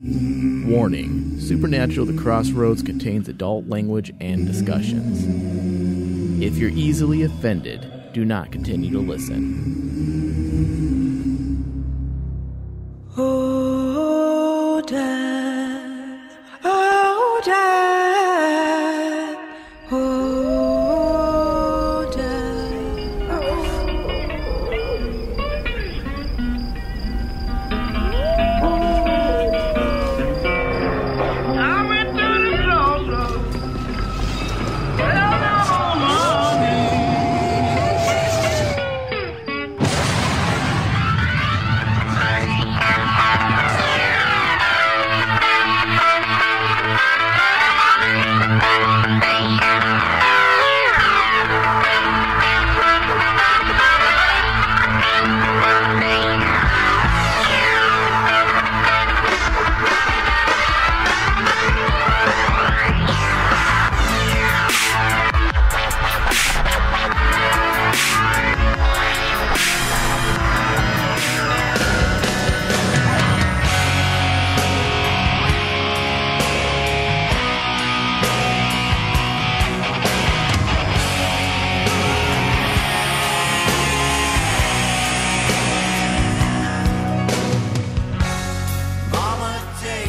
Warning: Supernatural The Crossroads contains adult language and discussions. If you're easily offended, do not continue to listen. Oh, Dad. Oh, Dad. Oh, Dad. I went to the crossroads. Fell down on my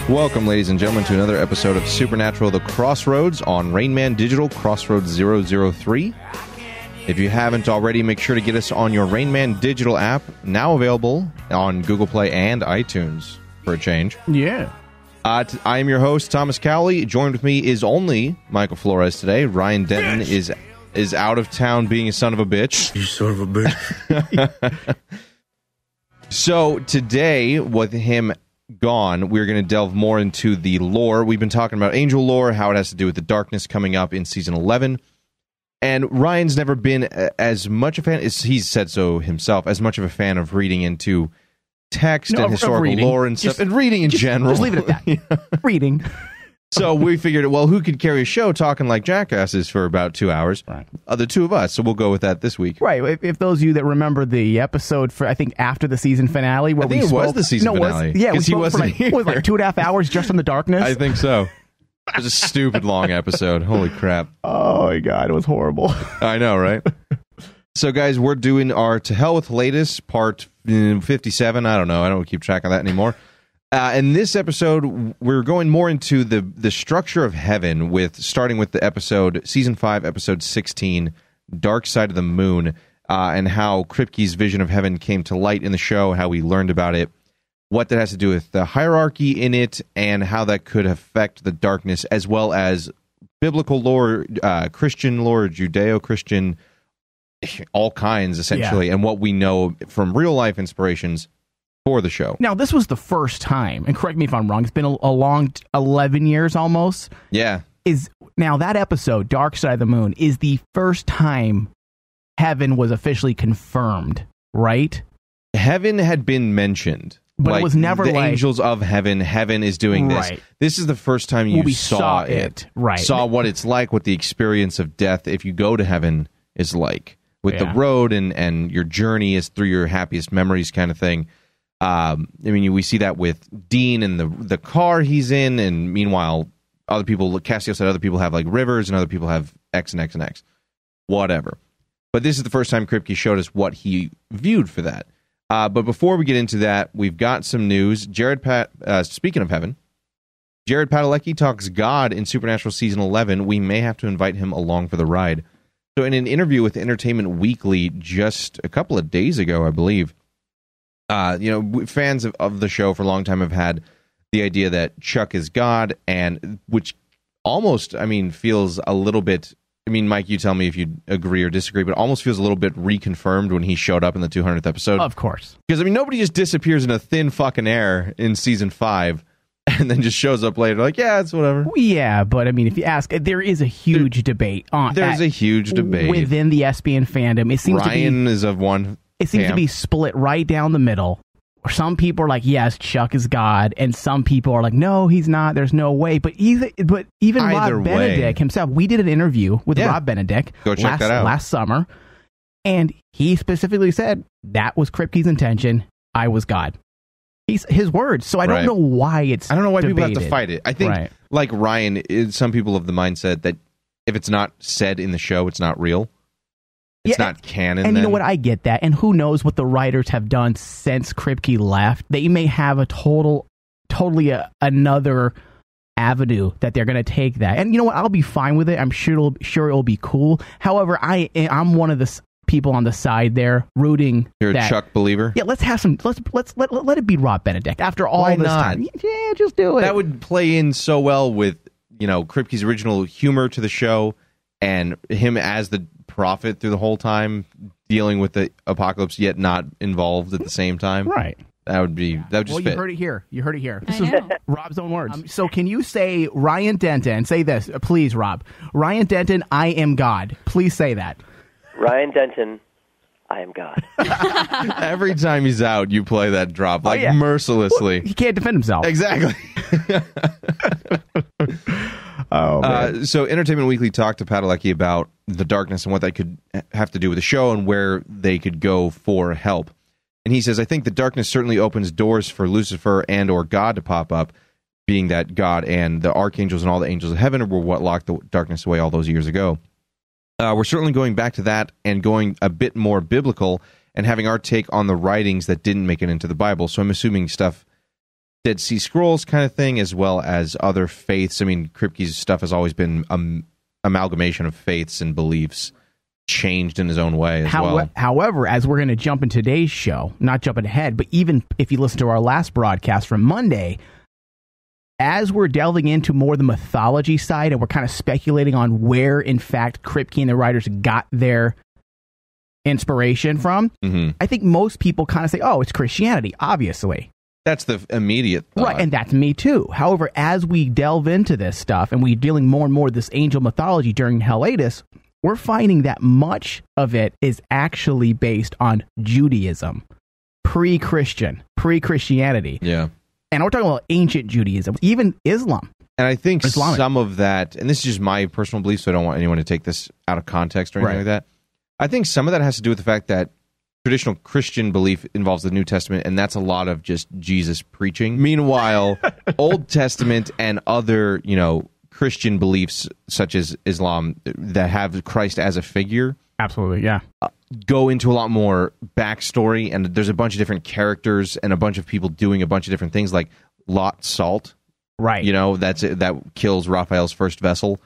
Welcome, ladies and gentlemen, to another episode of Supernatural The Crossroads on Rain Man Digital, Crossroads 003. If you haven't already, make sure to get us on your Rain Man Digital app, now available on Google Play and iTunes, for a change. Yeah. I am your host, Thomas Cowley. Joined with me is only Michael Flores today. Ryan Denton is out of town being a son of a bitch. You son of a bitch. So today, with him gone, we're going to delve more into the lore. We've been talking about angel lore, how it has to do with the darkness coming up in season 11. And Ryan's never been as much a fan, as he's said so himself, as much of a fan of reading into text and historical lore and stuff, and reading in general. Just leave it at that. Reading. So we figured, well, who could carry a show talking like jackasses for about 2 hours? Right. The two of us. So we'll go with that this week. Right. If those of you that remember the episode for, I think, after the season finale, where I think we it was the season finale. Yeah, we he spoke wasn't for like, here. what was it, like 2.5 hours just on the darkness. I think so. It was a stupid long episode. Holy crap. Oh my God, it was horrible. I know, right? So, guys, we're doing our To Hell With Latest, part 57. I don't know. I don't keep track of that anymore. In this episode, we're going more into the structure of heaven, starting with the episode, season 5, episode 16, Dark Side of the Moon, and how Kripke's vision of heaven came to light in the show, how we learned about it, what that has to do with the hierarchy in it, and how that could affect the darkness, as well as biblical lore, Christian lore, Judeo-Christian, all kinds, essentially, and what we know from real-life inspirations for the show. Now, this was the first time, and correct me if I'm wrong, it's been a long 11 years almost. Yeah. Now, that episode, Dark Side of the Moon, is the first time heaven was officially confirmed, right? Heaven had been mentioned. But it was never the like... angels of heaven is doing this. Right. This is the first time you saw it. Right. Saw what it's like, what the experience of death, if you go to heaven, is like. With the road and your journey is through your happiest memories kind of thing. I mean, we see that with Dean and the car he's in, and meanwhile, other people, Cassio said other people have like rivers, and other people have X and X and X. Whatever. But this is the first time Kripke showed us what he viewed for that. But before we get into that, we've got some news. Speaking of heaven, Jared Padalecki talks God in Supernatural Season 11. We may have to invite him along for the ride. So in an interview with Entertainment Weekly just a couple of days ago, I believe, fans of the show for a long time have had the idea that Chuck is God, and which almost, feels a little bit... Mike, you tell me if you agree or disagree, but it almost feels a little bit reconfirmed when he showed up in the 200th episode. Of course. Because, nobody just disappears in a thin fucking air in Season 5 and then just shows up later like, yeah, it's whatever. Yeah, but, if you ask, there is a huge debate on There's a huge debate. Within the SBN fandom. It seems Ryan is of one It seems camp. to be split right down the middle. Some people are like, yes, Chuck is God, and some people are like, no, he's not. There's no way. But even Either Rob way. Benedict himself, we did an interview with Rob Benedict Go check that out. last summer, and he specifically said that was Kripke's intention. I was God. his words. So I don't know why it's I don't know why debated. people have to fight it. I think, like Ryan, some people have the mindset that if it's not said in the show, it's not real. It's not canon. And you know what? I get that. And who knows what the writers have done since Kripke left. They may have a totally another avenue that they're going to take that. And you know what? I'll be fine with it. I'm sure it'll be cool. However, I'm one of the people on the side there rooting. You're a Chuck believer? Yeah, let's have some. Let it be Rob Benedict after all Why this not? time. Yeah, just do it. That would play in so well with Kripke's original humor to the show and him as the prophet through the whole time dealing with the apocalypse yet not involved at the same time. Right. That would just fit. You heard it here. This I is know. Rob's own words. So can you say Ryan Denton? Say this, please, Rob. Ryan Denton, I am God. Please say that. Ryan Denton, I am God. Every time he's out, you play that drop mercilessly. Well, he can't defend himself. Exactly. So Entertainment Weekly talked to Padalecki about the darkness and what that could have to do with the show and where they could go for help. And he says, I think the darkness certainly opens doors for Lucifer and or God to pop up, being that God and the archangels and all the angels of heaven were what locked the darkness away all those years ago. We're certainly going back to that and going a bit more biblical and having our take on the writings that didn't make it into the Bible. So I'm assuming stuff Dead Sea Scrolls kind of thing, as well as other faiths. I mean, Kripke's stuff has always been amalgamation of faiths and beliefs, changed in his own way as well. However, as we're going to jump in today's show, not jumping ahead, but even if you listen to our last broadcast from Monday, as we're delving into more the mythology side and we're kind of speculating on where, in fact, Kripke and the writers got their inspiration from, I think most people kind of say, oh, it's Christianity, obviously. That's the immediate thought. Right, and that's me too. However, as we delve into this stuff and we're dealing more and more with this angel mythology during Helletus, we're finding that much of it is actually based on Judaism, pre-Christianity. Yeah. And we're talking about ancient Judaism, even Islam. And I think Islamic. some of that, and this is just my personal belief, so I don't want anyone to take this out of context or anything like that. I think some of that has to do with the fact that traditional Christian belief involves the New Testament, and that's a lot of just Jesus preaching. Meanwhile, Old Testament and other, Christian beliefs, such as Islam, that have Christ as a figure, absolutely, yeah, go into a lot more backstory, and there's a bunch of different characters and a bunch of people doing a bunch of different things, like Lot Salt, right? That kills Raphael's first vessel.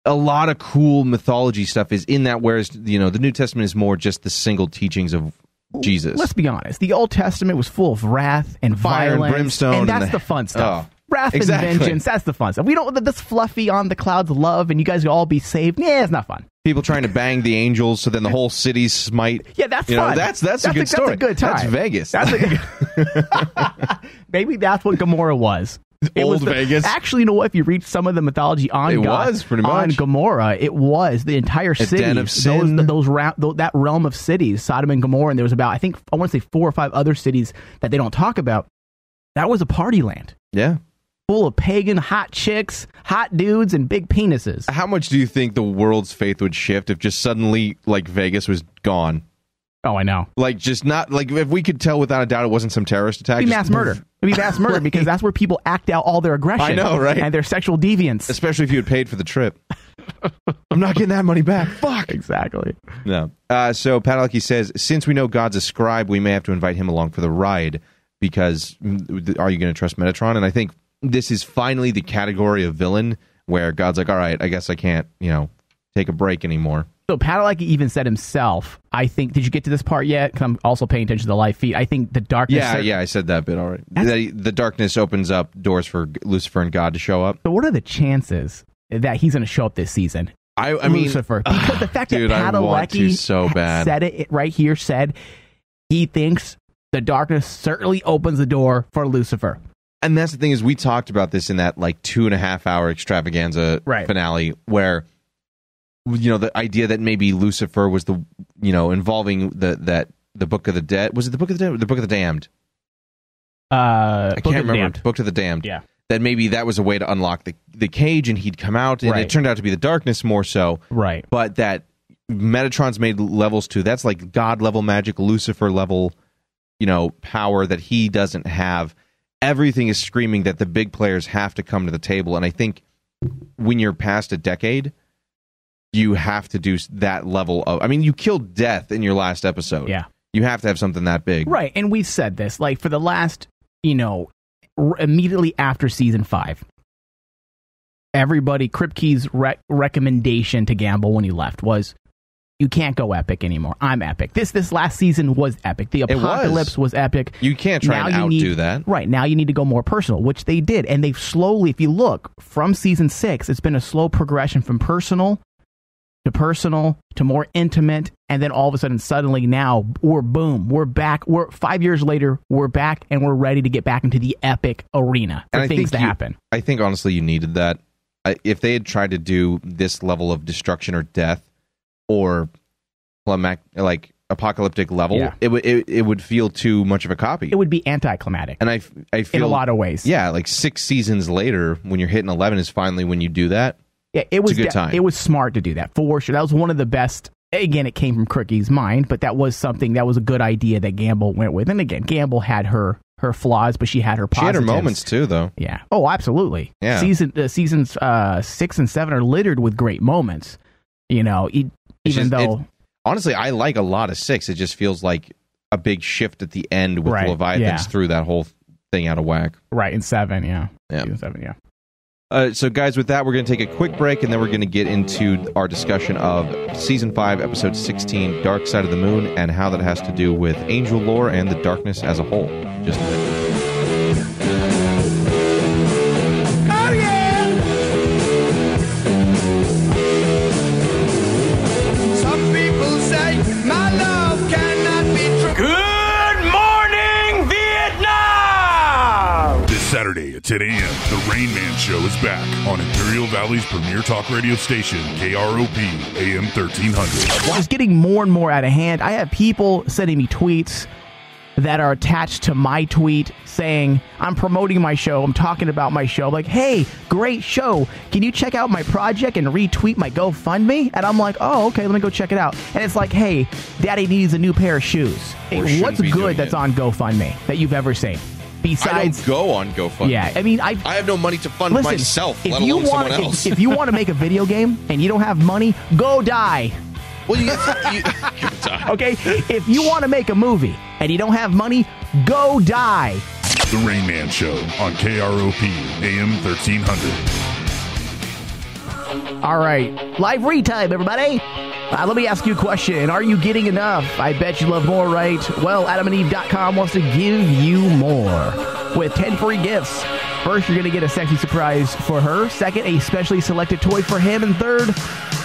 A lot of cool mythology stuff is in that, whereas the New Testament is more just the single teachings of Jesus. Let's be honest. The Old Testament was full of wrath and fire violence, and brimstone, and that's the fun stuff. Wrath and exactly. vengeance, that's the fun stuff. We don't this fluffy on the clouds of love, and you guys will all be saved. Yeah, it's not fun. People trying to bang the angels, so then the whole city smite. Yeah, that's fun. That's a good story. That's a good time. That's Vegas. Maybe that's what Gomorrah was. Vegas. Actually, you know what? If you read some of the mythology on on Gomorrah, it was the entire city. Den of sin. That realm of cities, Sodom and Gomorrah, and there was about, I want to say 4 or 5 other cities that they don't talk about. That was a party land. Yeah. Full of pagan, hot chicks, hot dudes, and big penises. How much do you think the world's faith would shift if just suddenly, Vegas was gone? Oh, I know. If we could tell without a doubt it wasn't some terrorist attack. It'd be mass murder. It'd be mass murder because that's where people act out all their aggression. I know, right? And their sexual deviance. Especially if you had paid for the trip. I'm not getting that money back. Fuck. Exactly. No. So Padalecki says, since we know God's a scribe, we may have to invite him along for the ride because are you going to trust Metatron? And I think this is finally the category of villain where God's like, all right, I guess I can't, take a break anymore. So Padalecki even said himself, I think, did you get to this part yet? Because I'm also paying attention to the live feed. I think the darkness... Yeah, I said that bit already. The darkness opens up doors for Lucifer and God to show up. So what are the chances that he's going to show up this season? I mean... Lucifer. Because the fact that Padalecki said it right here, said he thinks the darkness certainly opens the door for Lucifer. And that's the thing is, we talked about this in that 2.5 hour extravaganza finale where... the idea that maybe Lucifer was the, involving the Book of the Dead. Was it the Book of the Dead or the Book of the Damned? I can't remember. Book of the Damned. Yeah. That maybe that was a way to unlock the cage and he'd come out, and it turned out to be the darkness more so. Right. But that Metatron's made levels to, that's like God level magic, Lucifer level, power that he doesn't have. everything is screaming that the big players have to come to the table. And I think when you're past a decade, you have to do that level of... I mean, you killed death in your last episode. Yeah. You have to have something that big. Right, and we've said this, like, for the last, immediately after season 5, everybody, Kripke's recommendation to Gamble when he left was, you can't go epic anymore. I'm epic. This last season was epic. The apocalypse was epic. You can't try and outdo that. Right, now you need to go more personal, which they did. And they've slowly, if you look, from season 6, it's been a slow progression from personal to more intimate, and then all of a sudden, suddenly now, we're back. We're 5 years later, we're back, and we're ready to get back into the epic arena for things to happen. I think, honestly, you needed that. If they had tried to do this level of destruction or death, or like apocalyptic level, it would feel too much of a copy. It would be anticlimactic. And I feel in a lot of ways. Yeah, like 6 seasons later, when you're hitting 11 is finally when you do that. Yeah, it was a good time. It was smart to do that, for sure. That was one of the best. Again, it came from Crookie's mind, but that was something that was a good idea that Gamble went with. And again, Gamble had her flaws, but she had her positives. She had her moments too, though. Yeah. Oh, absolutely. Yeah. Seasons 6 and 7 are littered with great moments. Honestly, I like a lot of 6. It just feels like a big shift at the end with Leviathans threw that whole thing out of whack. Right, in 7, yeah. Season 7, yeah. So, guys, with that, we're going to take a quick break, and then we're going to get into our discussion of Season 5, Episode 16, Dark Side of the Moon, and how that has to do with angel lore and the darkness as a whole. Just a minute. Oh, yeah! Some people say my love cannot be true. Good morning, Vietnam! This Saturday at 10 a.m., The Rain Man Show is back on Imperial Valley's premier talk radio station, KROP AM 1300. Well, it's getting more and more out of hand. I have people sending me tweets that are attached to my tweet saying, I'm promoting my show, I'm talking about my show. Like, hey, great show. Can you check out my project and retweet my GoFundMe? And I'm like, oh, okay, let me go check it out. And it's like, hey, Daddy needs a new pair of shoes. Hey, what's good that's on GoFundMe that you've ever seen? Besides, I don't go on GoFundMe. Yeah, I mean, I have no money to fund myself, let alone someone else. If you want to make a video game and you don't have money, go die. Well, you okay, if you want to make a movie and you don't have money, go die. The Rain Man Show on KROP AM 1300. All right, live retime, everybody. Let me ask you a question. Are you getting enough? I bet you love more, right? Well, AdamandEve.com wants to give you more with 10 free gifts. First, you're going to get a sexy surprise for her. Second, a specially selected toy for him. And third,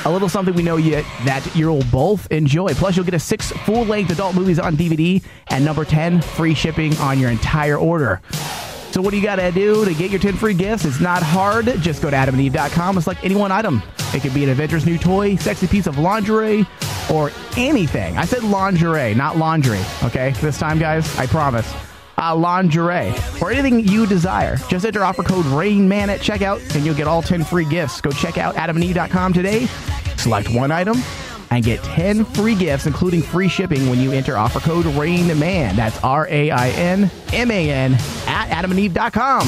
a little something we know that you'll both enjoy. Plus, you'll get a 6 full-length adult movies on DVD. And number 10, free shipping on your entire order. So what do you got to do to get your 10 free gifts? It's not hard. Just go to AdamandEve.com and select any one item. It could be an Avengers new toy, sexy piece of lingerie, or anything. I said lingerie, not laundry. Okay, this time, guys, I promise. Lingerie, or anything you desire. Just enter offer code RAINMAN at checkout, and you'll get all 10 free gifts. Go check out AdamandEve.com today. Select one item and get 10 free gifts, including free shipping when you enter offer code RAINMAN. That's RAINMAN at AdamandEve.com.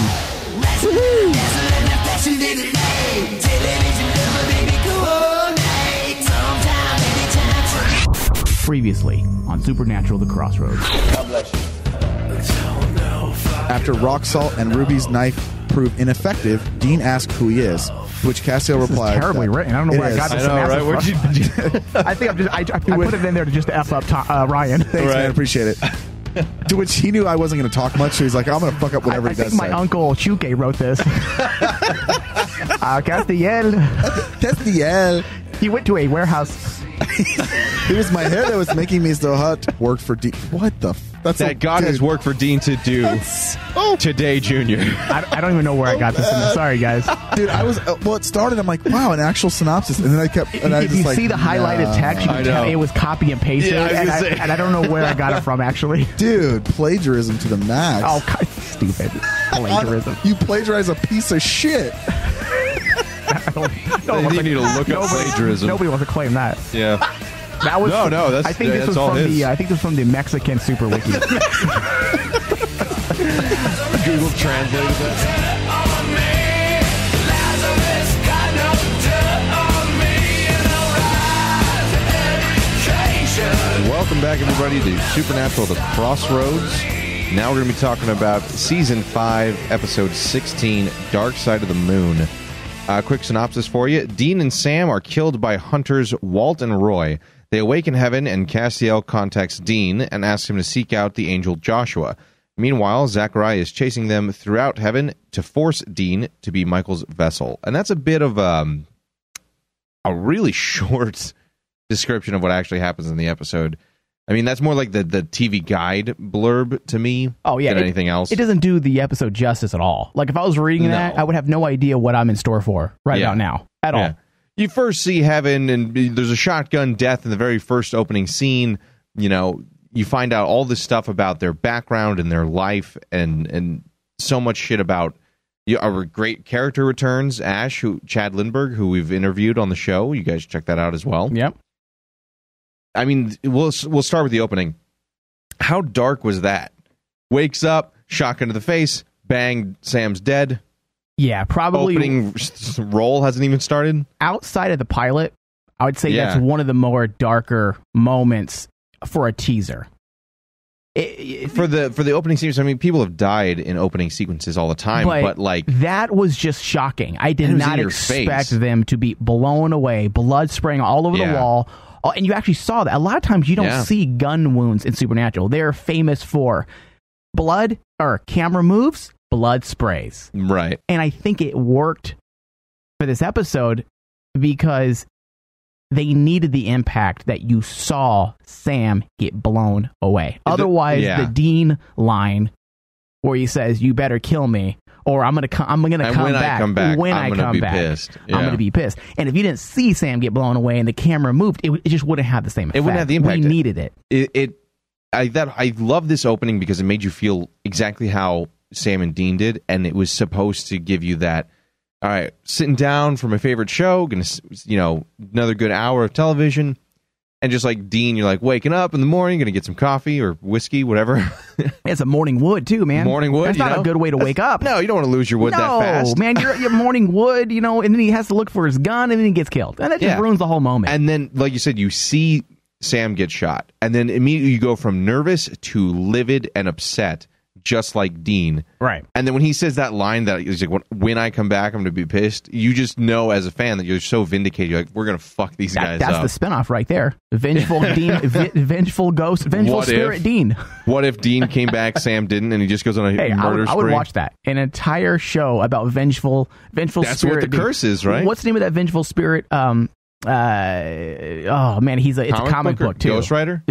Previously on Supernatural: The Crossroads. God bless you. After rock salt and Ruby's knife prove ineffective, Dean asks who he is, to which Castiel replies, terribly written. I don't know where I got this. I know, right? Where'd you? I think I put it in there to just F up Ryan. Thanks, man. Appreciate it. To which he knew I wasn't going to talk much, so he's like, I'm going to fuck up whatever he does. I think my uncle Chuke wrote this. Castiel. He went to a warehouse. It was my hair that was making me so hot. Worked for Dean. What the? That God has worked for Dean to do today, Junior. I don't even know where I got this. Sorry, guys. Dude, I was it started. I'm like, wow, an actual synopsis, and then I kept. And I just you see the highlighted text. You can tell it was copy and pasted, and I don't know where I got it from. Actually, dude, plagiarism to the max. Oh, God, stupid plagiarism. You plagiarize a piece of shit. You need to look up plagiarism. Nobody wants to claim that. Yeah. That was That's, I think this was from the Mexican Super Wiki. Google translated that. Welcome back, everybody, to Supernatural: The Crossroads. Now we're going to be talking about Season 5, Episode 16, Dark Side of the Moon. Quick synopsis for you. Dean and Sam are killed by hunters Walt and Roy. They awake in heaven, and Castiel contacts Dean and asks him to seek out the angel Joshua. Meanwhile, Zachariah is chasing them throughout heaven to force Dean to be Michael's vessel. And that's a bit of a really short description of what actually happens in the episode. I mean, that's more like the TV guide blurb to me than anything else. It doesn't do the episode justice at all. Like, if I was reading that, I would have no idea what I'm in store for about now at all. You first see heaven, and there's a shotgun death in the very first opening scene. You know, you find out all this stuff about their background and their life, and so much shit about our great character returns. Ash, Chad Lindbergh, who we've interviewed on the show. You guys check that out as well. Yep. I mean, we'll start with the opening. How dark was that? Wakes up, shotgun to the face, bang, Sam's dead. Yeah, probably. Opening roll hasn't even started. Outside of the pilot, I would say that's one of the more darker moments for a teaser. For the opening sequence, I mean, people have died in opening sequences all the time, but like that was just shocking. I did not expect them to be blown away, blood spraying all over the wall. Oh, and you actually saw that. A lot of times you don't see gun wounds in Supernatural. They're famous for blood or camera moves, blood sprays. Right. And I think it worked for this episode because they needed the impact that you saw Sam get blown away. Otherwise, the Dean line where he says, "You better kill me, or I'm gonna come back. When I come back, pissed. Yeah. I'm gonna be pissed." And if you didn't see Sam get blown away and the camera moved, it just wouldn't have the same effect. It wouldn't have the impact. We needed it. I love this opening because it made you feel exactly how Sam and Dean did, and it was supposed to give you that. All right, sitting down for my favorite show, another good hour of television. And just like Dean, you're like waking up in the morning, going to get some coffee or whiskey, whatever. It's a morning wood, too, man. Morning wood. That's not a good way to wake up. No, you don't want to lose your wood that fast. No, man, you're morning wood, and then he has to look for his gun, and then he gets killed. And that just ruins the whole moment. And then, like you said, you see Sam get shot. And then immediately you go from nervous to livid and upset, just like Dean. Right. And then when he says that line that he's like, when I come back, I'm going to be pissed, you just know as a fan that you're so vindicated. You're like, we're going to fuck these guys up. That's the spinoff right there. Vengeful Dean, vengeful ghost, vengeful spirit Dean. What if Dean came back, Sam didn't, and he just goes on a murder spree? I would watch that. An entire show about vengeful spirit. That's what the curse is, right? What's the name of that vengeful spirit? Oh, man, it's a comic book, too. Ghost Rider?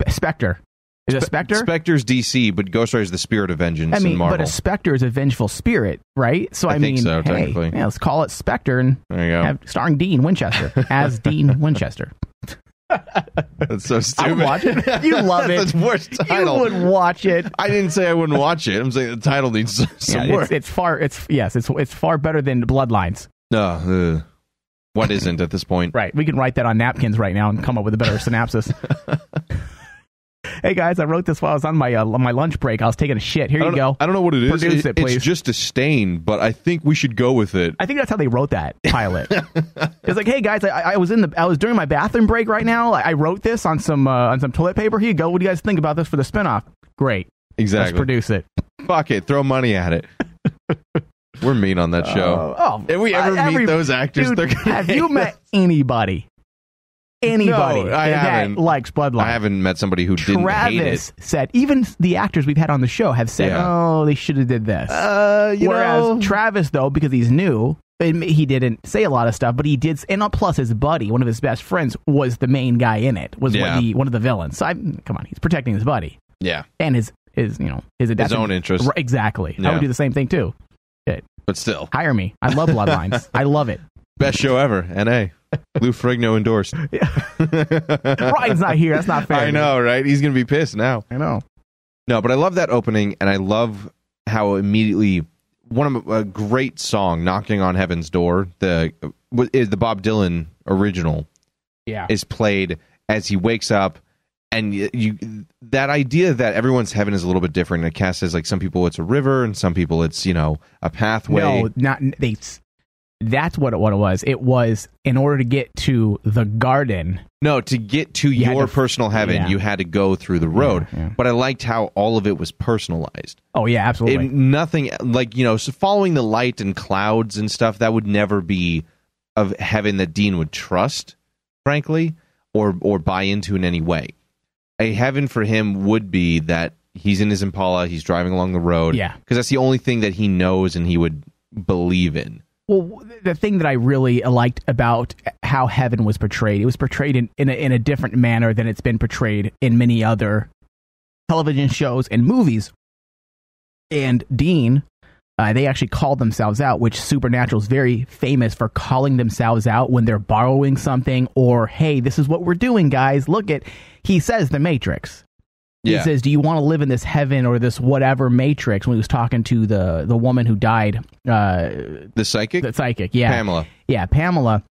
Spectre. Is it Spectre? Spectre's DC, but Ghost Rider is the spirit of vengeance in Marvel. But a Spectre is a vengeful spirit, right? So I think so, technically. Let's call it Spectre and there you go. Starring Dean Winchester as Dean Winchester. That's so stupid. I would watch it. You love it. That's the worst title. You would watch it. I didn't say I wouldn't watch it. I'm saying the title needs some work. It's far better than Bloodlines. No. What isn't at this point? Right. We can write that on napkins right now and come up with a better synopsis. Hey guys, I wrote this while I was on my lunch break. I was taking a shit. Here you go. I don't know what it is. Produce it, please. It's just a stain, but I think we should go with it. I think that's how they wrote that pilot. It's like, hey guys, I was during my bathroom break right now. I wrote this on some toilet paper. Here you go. What do you guys think about this for the spinoff? Great. Exactly. Let's produce it. Fuck it. Throw money at it. We're mean on that show. If we ever meet those actors, dude, have you met anybody? Anybody that likes Bloodline. I haven't met somebody who didn't hate it. Travis said, even the actors we've had on the show have said, they should have did this. Whereas Travis, though, because he's new, he didn't say a lot of stuff, but he did. And plus, his buddy, one of his best friends, was the main guy in it, was one of the villains. So, come on, he's protecting his buddy. Yeah. And his own interest. Exactly. Yeah. I would do the same thing, too. But still. Hire me. I love Bloodlines. I love it. Best show ever. N.A. Lou Ferrigno endorsed. Ryan's not here. That's not fair. I know, right? He's going to be pissed now. I know. No, but I love that opening, and I love how immediately a great song, "Knocking on Heaven's Door," the Bob Dylan original, is played as he wakes up And that idea that everyone's heaven is a little bit different. And Cass says, like, some people it's a river, and some people it's, a pathway. No, that's what it was. It was in order to get to the garden. No, to get to your personal heaven, you had to go through the road. Yeah. But I liked how all of it was personalized. Oh, yeah, absolutely. Nothing, like, so following the light and clouds and stuff, that would never be of heaven that Dean would trust, frankly, or buy into in any way. A heaven for him would be that he's in his Impala, he's driving along the road. Yeah. Because that's the only thing that he knows and he would believe in. Well, the thing that I really liked about how heaven was portrayed, it was portrayed in a different manner than it's been portrayed in many other television shows and movies. And Dean, they actually called themselves out, which Supernatural is very famous for calling themselves out when they're borrowing something, or, hey, this is what we're doing, guys. Look at, he says the Matrix. He says, do you want to live in this heaven or this whatever matrix, when he was talking to the woman who died. The psychic? The psychic, yeah. Pamela. Yeah, Pamela.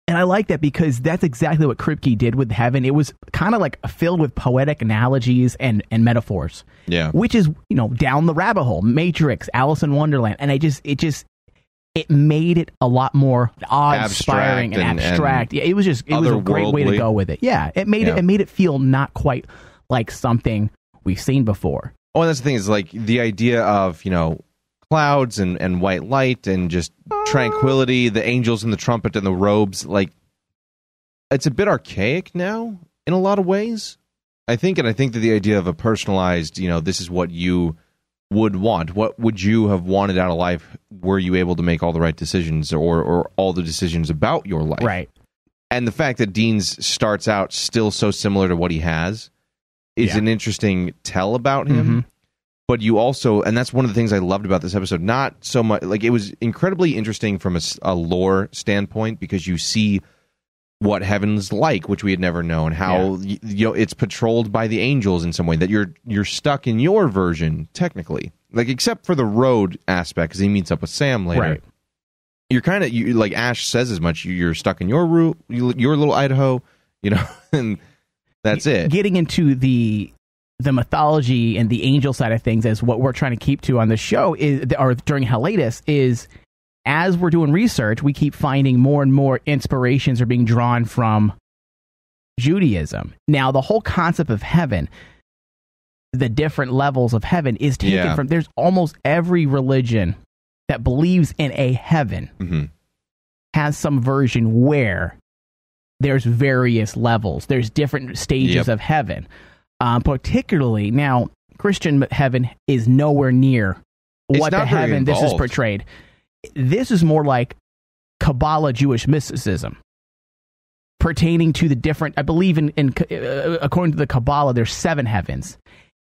And I like that because that's exactly what Kripke did with heaven. It was kind of like filled with poetic analogies and metaphors. Yeah. Which is, down the rabbit hole. Matrix, Alice in Wonderland. And it made it a lot more awe-inspiring and abstract. Yeah, it was a great way to go with it. Yeah, it made it feel not quite like something we've seen before. Oh, and that's the thing, is like the idea of, clouds and white light and just tranquility, the angels and the trumpet and the robes, like, it's a bit archaic now in a lot of ways, I think. And I think that the idea of a personalized, this is what you would want. What would you have wanted out of life? Were you able to make all the right decisions or all the decisions about your life? Right. And the fact that Dean's starts out still so similar to what he has is an interesting tell about him. Mm-hmm. But you also, and that's one of the things I loved about this episode, not so much, like, it was incredibly interesting from a lore standpoint, because you see what heaven's like, which we had never known, how it's patrolled by the angels in some way, that you're stuck in your version, technically. Like, except for the road aspect, because he meets up with Sam later. Right. You're kind of, like Ash says as much, you're stuck in your route, your little Idaho, and that's it. Getting into the mythology and the angel side of things, as what we're trying to keep to on the show or during Hiatus, is as we're doing research, we keep finding more and more inspirations are being drawn from Judaism. Now, the whole concept of heaven, the different levels of heaven, is taken from, there's almost every religion that believes in a heaven has some version where there's various levels. There's different stages of heaven. Particularly, now, Christian heaven is nowhere near what the heaven this is portrayed. This is more like Kabbalah Jewish mysticism, pertaining to the different, I believe according to the Kabbalah, there's 7 heavens.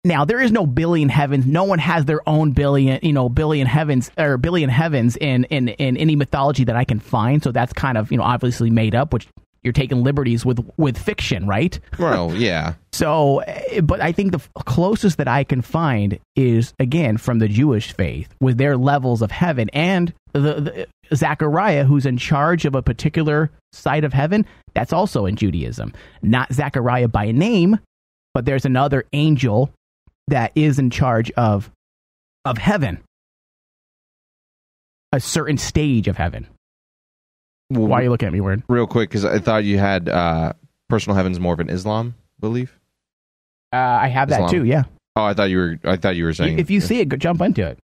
Now, there is no billion heavens. No one has their own billion heavens or billion heavens in any mythology that I can find. So that's kind of, obviously made up, which you're taking liberties with fiction, right? Well, yeah. So, but I think the closest that I can find is, again, from the Jewish faith, with their levels of heaven, and the Zechariah, who's in charge of a particular side of heaven, that's also in Judaism. Not Zechariah by name, but there's another angel that is in charge of heaven, a certain stage of heaven. Well, why are you looking at me weird? Real quick, because I thought you had personal heaven's more of an Islam belief. I have Islam. That too. Yeah. Oh, I thought you were saying. If you see it, jump into it.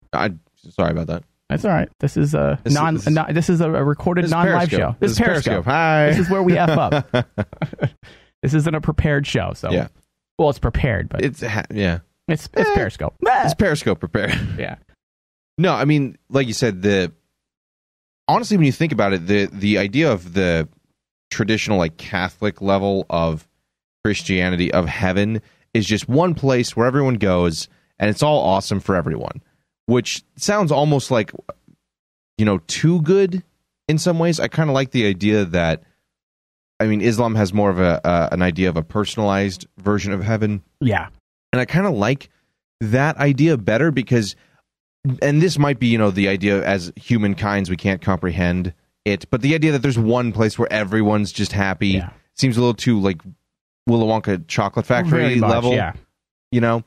Sorry about that. That's all right. This is a this is a recorded non-live show. This is Periscope. Hi. This is where we F up. This isn't a prepared show, so yeah. Well, it's prepared, but it's Periscope. It's Periscope prepared. Yeah. No, I mean, like you said, honestly, when you think about it, the idea of the traditional, like, Catholic level of Christianity, of heaven, is just one place where everyone goes, and it's all awesome for everyone, which sounds almost like, too good in some ways. I kind of like the idea that, I mean, Islam has more of an idea of a personalized version of heaven. Yeah. And I kind of like that idea better because, and this might be, the idea as humankinds, we can't comprehend it, but the idea that there's one place where everyone's just happy seems a little too, like, Willy Wonka chocolate factory Very much, level. yeah. You know?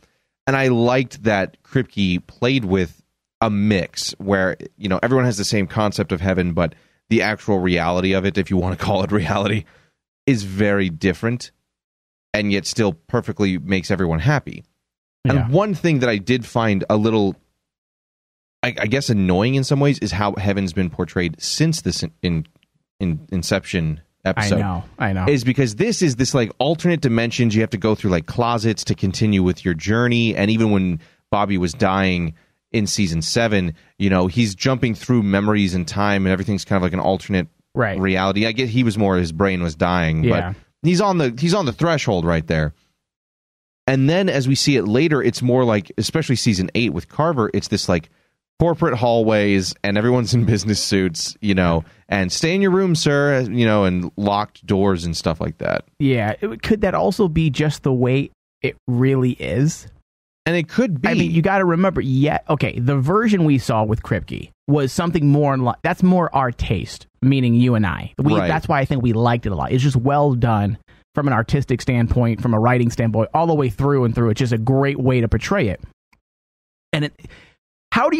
And I liked that Kripke played with a mix where, you know, everyone has the same concept of heaven, but the actual reality of it, if you want to call it reality, is very different, and yet still perfectly makes everyone happy. Yeah. And one thing that I did find a little, I guess, annoying in some ways is how heaven's been portrayed since this in Inception episode. I know. Is because this is this like alternate dimensions. You have to go through like closets to continue with your journey. And even when Bobby was dying in season 7, you know, he's jumping through memories and time, and everything's kind of like an alternate reality. I get he was more, his brain was dying, but he's on the threshold right there. And then as we see it later, it's more like, especially season 8 with Carver, it's this like corporate hallways and everyone's in business suits, you know, and stay in your room, sir, you know, and locked doors and stuff like that. Yeah. Could that also be just the way it really is? And it could be. I mean, you got to remember, okay, the version we saw with Kripke was something more, that's more our taste, meaning you and I. That's why I think we liked it a lot. It's just well done from an artistic standpoint, from a writing standpoint, all the way through and through. It's just a great way to portray it. And how do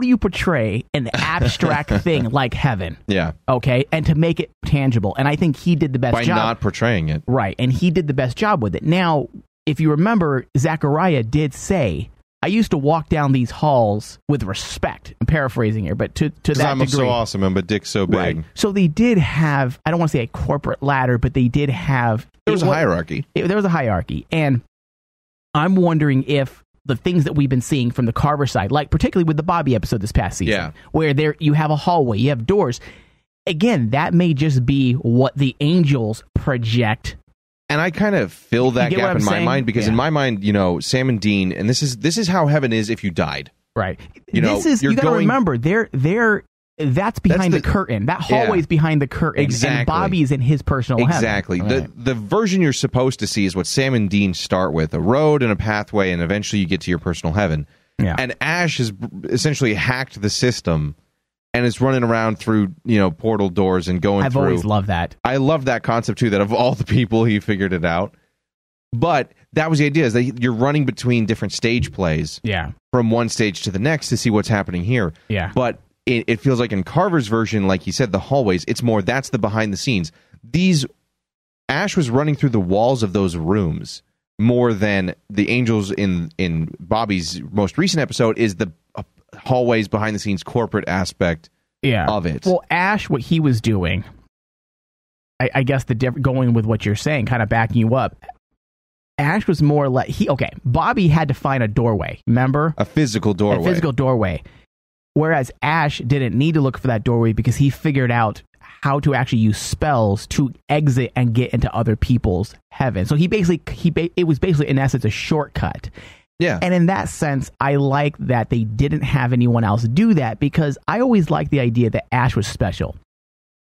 you portray an abstract thing like heaven? Yeah. Okay, and to make it tangible. And I think he did the best job. By not portraying it. Right, and he did the best job with it. Now, if you remember, Zachariah did say, I used to walk down these halls with respect. I'm paraphrasing here, but to that degree. I'm so awesome and but Dick's so big. Right. So they did have, I don't want to say a corporate ladder, but they did have... There was a hierarchy. There was a hierarchy. And I'm wondering if the things that we've been seeing from the Carver side, like particularly with the Bobby episode this past season, where you have a hallway, you have doors. Again, that may just be what the angels project. And I kind of fill that gap in my mind because in my mind, you know, Sam and Dean, and this is how heaven is if you died. Right. You know, you got to remember, that's behind the curtain. That hallway's behind the curtain. Exactly. And Bobby's in his personal heaven. Exactly. Right. The version you're supposed to see is what Sam and Dean start with, a road and a pathway, and eventually you get to your personal heaven. Yeah. And Ash has essentially hacked the system and is running around through, you know, portal doors and going through. I've always loved that. I love that concept too, that of all the people, he figured it out. But that was the idea, is that you're running between different stage plays from one stage to the next to see what's happening here. Yeah. But it feels like in Carver's version, like he said, the hallways, it's more, that's the behind the scenes. Ash was running through the walls of those rooms more than the angels in Bobby's most recent episode is the hallways behind the scenes corporate aspect of it. Well, Ash, what he was doing, I guess going with what you're saying, kind of backing you up, Ash was more like Bobby had to find a doorway, remember? A physical doorway. Whereas Ash didn't need to look for that doorway because he figured out how to actually use spells to exit and get into other people's heaven. So it was basically in essence a shortcut. Yeah. And in that sense, I like that they didn't have anyone else do that, because I always liked the idea that Ash was special.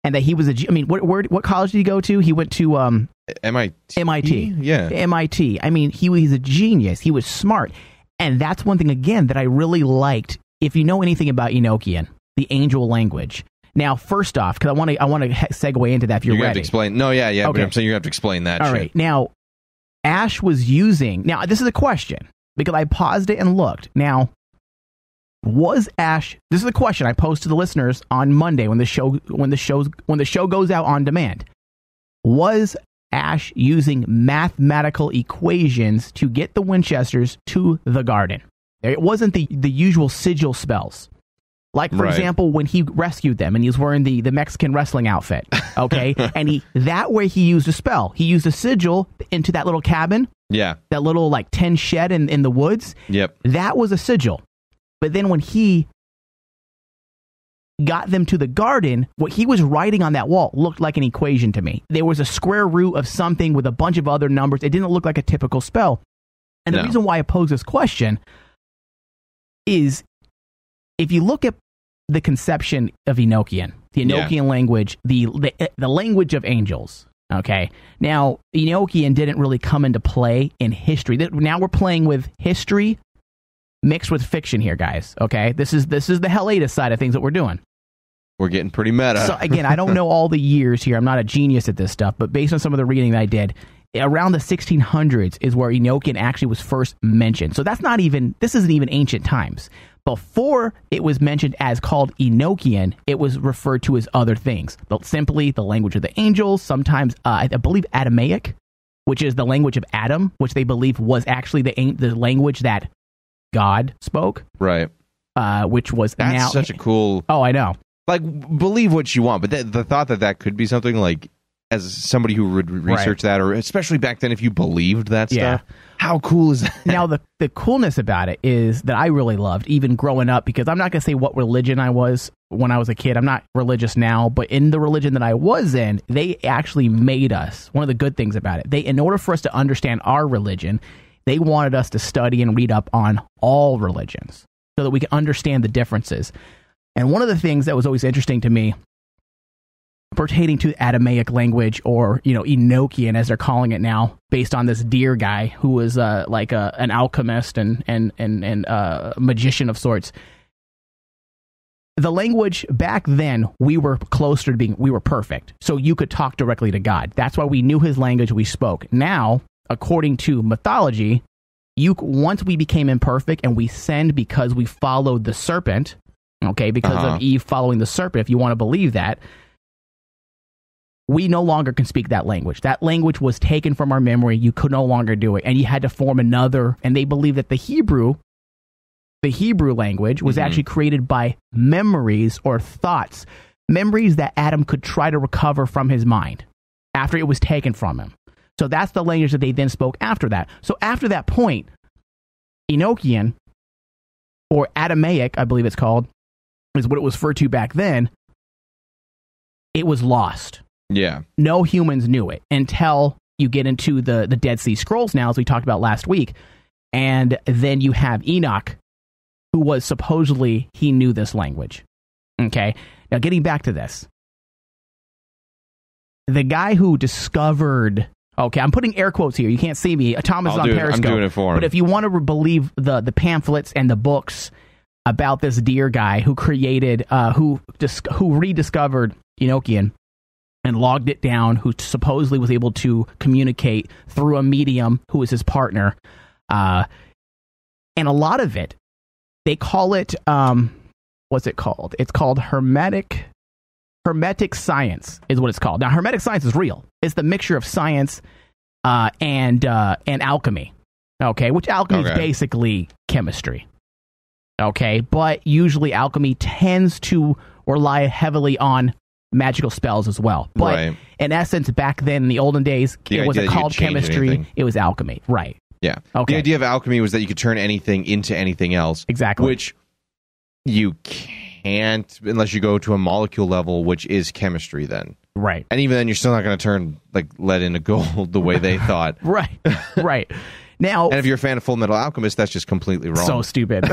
And that he was what college did he go to? He went to MIT. Yeah. MIT. I mean, he was a genius. He was smart. And that's one thing, again, that I really liked. If you know anything about Enochian, the angel language. Now, first off, because I want to segue into that if you're ready. Have to explain. No, yeah. Okay. But I'm saying you have to explain that. All right. Now, Ash was using... Now, this is a question, because I paused it and looked. Now, was Ash... This is the question I posed to the listeners on Monday when the show goes out on demand. Was Ash using mathematical equations to get the Winchesters to the garden? It wasn't the usual sigil spells. Like, for example, when he rescued them and he was wearing the Mexican wrestling outfit, okay? And he used a spell. He used a sigil into that little cabin. Yeah. That little, like, tin shed in the woods. Yep. That was a sigil. But then when he got them to the garden, what he was writing on that wall looked like an equation to me. There was a square root of something with a bunch of other numbers. It didn't look like a typical spell. And the reason why I pose this question is, if you look at the conception of Enochian, the Enochian language, the language of angels, okay? Now, Enochian didn't really come into play in history. Now we're playing with history mixed with fiction here, guys, okay? This is the Helletus side of things that we're doing. We're getting pretty meta. So, again, I don't know all the years here. I'm not a genius at this stuff, but based on some of the reading that I did, around the 1600s is where Enochian actually was first mentioned. So this isn't even ancient times. Before it was mentioned as called Enochian, it was referred to as other things. But simply the language of the angels, sometimes I believe Adamaic, which is the language of Adam, which they believe was actually the language that God spoke. Right. Which was That's such a cool... Oh, I know. Like, believe what you want, but the thought that could be something like, as somebody who would research that, or especially back then if you believed that stuff, how cool is that? Now, the coolness about it is that I really loved, even growing up, because I'm not going to say what religion I was when I was a kid. I'm not religious now, but in the religion that I was in, they actually made us, one of the good things about it, in order for us to understand our religion, they wanted us to study and read up on all religions so that we can understand the differences. And one of the things that was always interesting to me pertaining to Adamaic language, or, Enochian as they're calling it now, based on this deer guy who was like an alchemist and a magician of sorts. The language back then, we were closer to we were perfect. So you could talk directly to God. That's why we knew his language, we spoke. Now, according to mythology, once we became imperfect and we sinned because we followed the serpent, okay, because of Eve following the serpent, if you want to believe that, we no longer can speak that language. That language was taken from our memory. You could no longer do it. And you had to form another. And they believe that the Hebrew language was actually created by memories or thoughts, memories that Adam could try to recover from his mind after it was taken from him. So that's the language that they then spoke after that. So after that point, Enochian, or Adamaic, I believe it's called, is what it was referred to back then. It was lost. Yeah. No humans knew it until you get into the Dead Sea Scrolls now, as we talked about last week. And then you have Enoch, who was supposedly, he knew this language. Okay. Now, getting back to this. The guy who discovered... Okay, I'm putting air quotes here. You can't see me. Thomas is on Periscope. I'm doing it for him. But if you want to believe the pamphlets and the books about this deer guy who created, who rediscovered Enochian and logged it down, who supposedly was able to communicate through a medium who was his partner, and a lot of it, they call it, what's it called? It's called Hermetic science is what it's called. Now, Hermetic science is real. It's the mixture of science and alchemy, okay, which alchemy is basically chemistry, okay, but usually alchemy tends to rely heavily on magical spells as well. But in essence, back then in the olden days, it wasn't called chemistry, anything. It was alchemy, right? Yeah. Okay. The idea of alchemy was that you could turn anything into anything else. Exactly. Which you can't unless you go to a molecule level, which is chemistry then. Right. And even then, you're still not going to turn like lead into gold the way they thought. Right. Now, and if you're a fan of Full Metal Alchemist, that's just completely wrong. So stupid.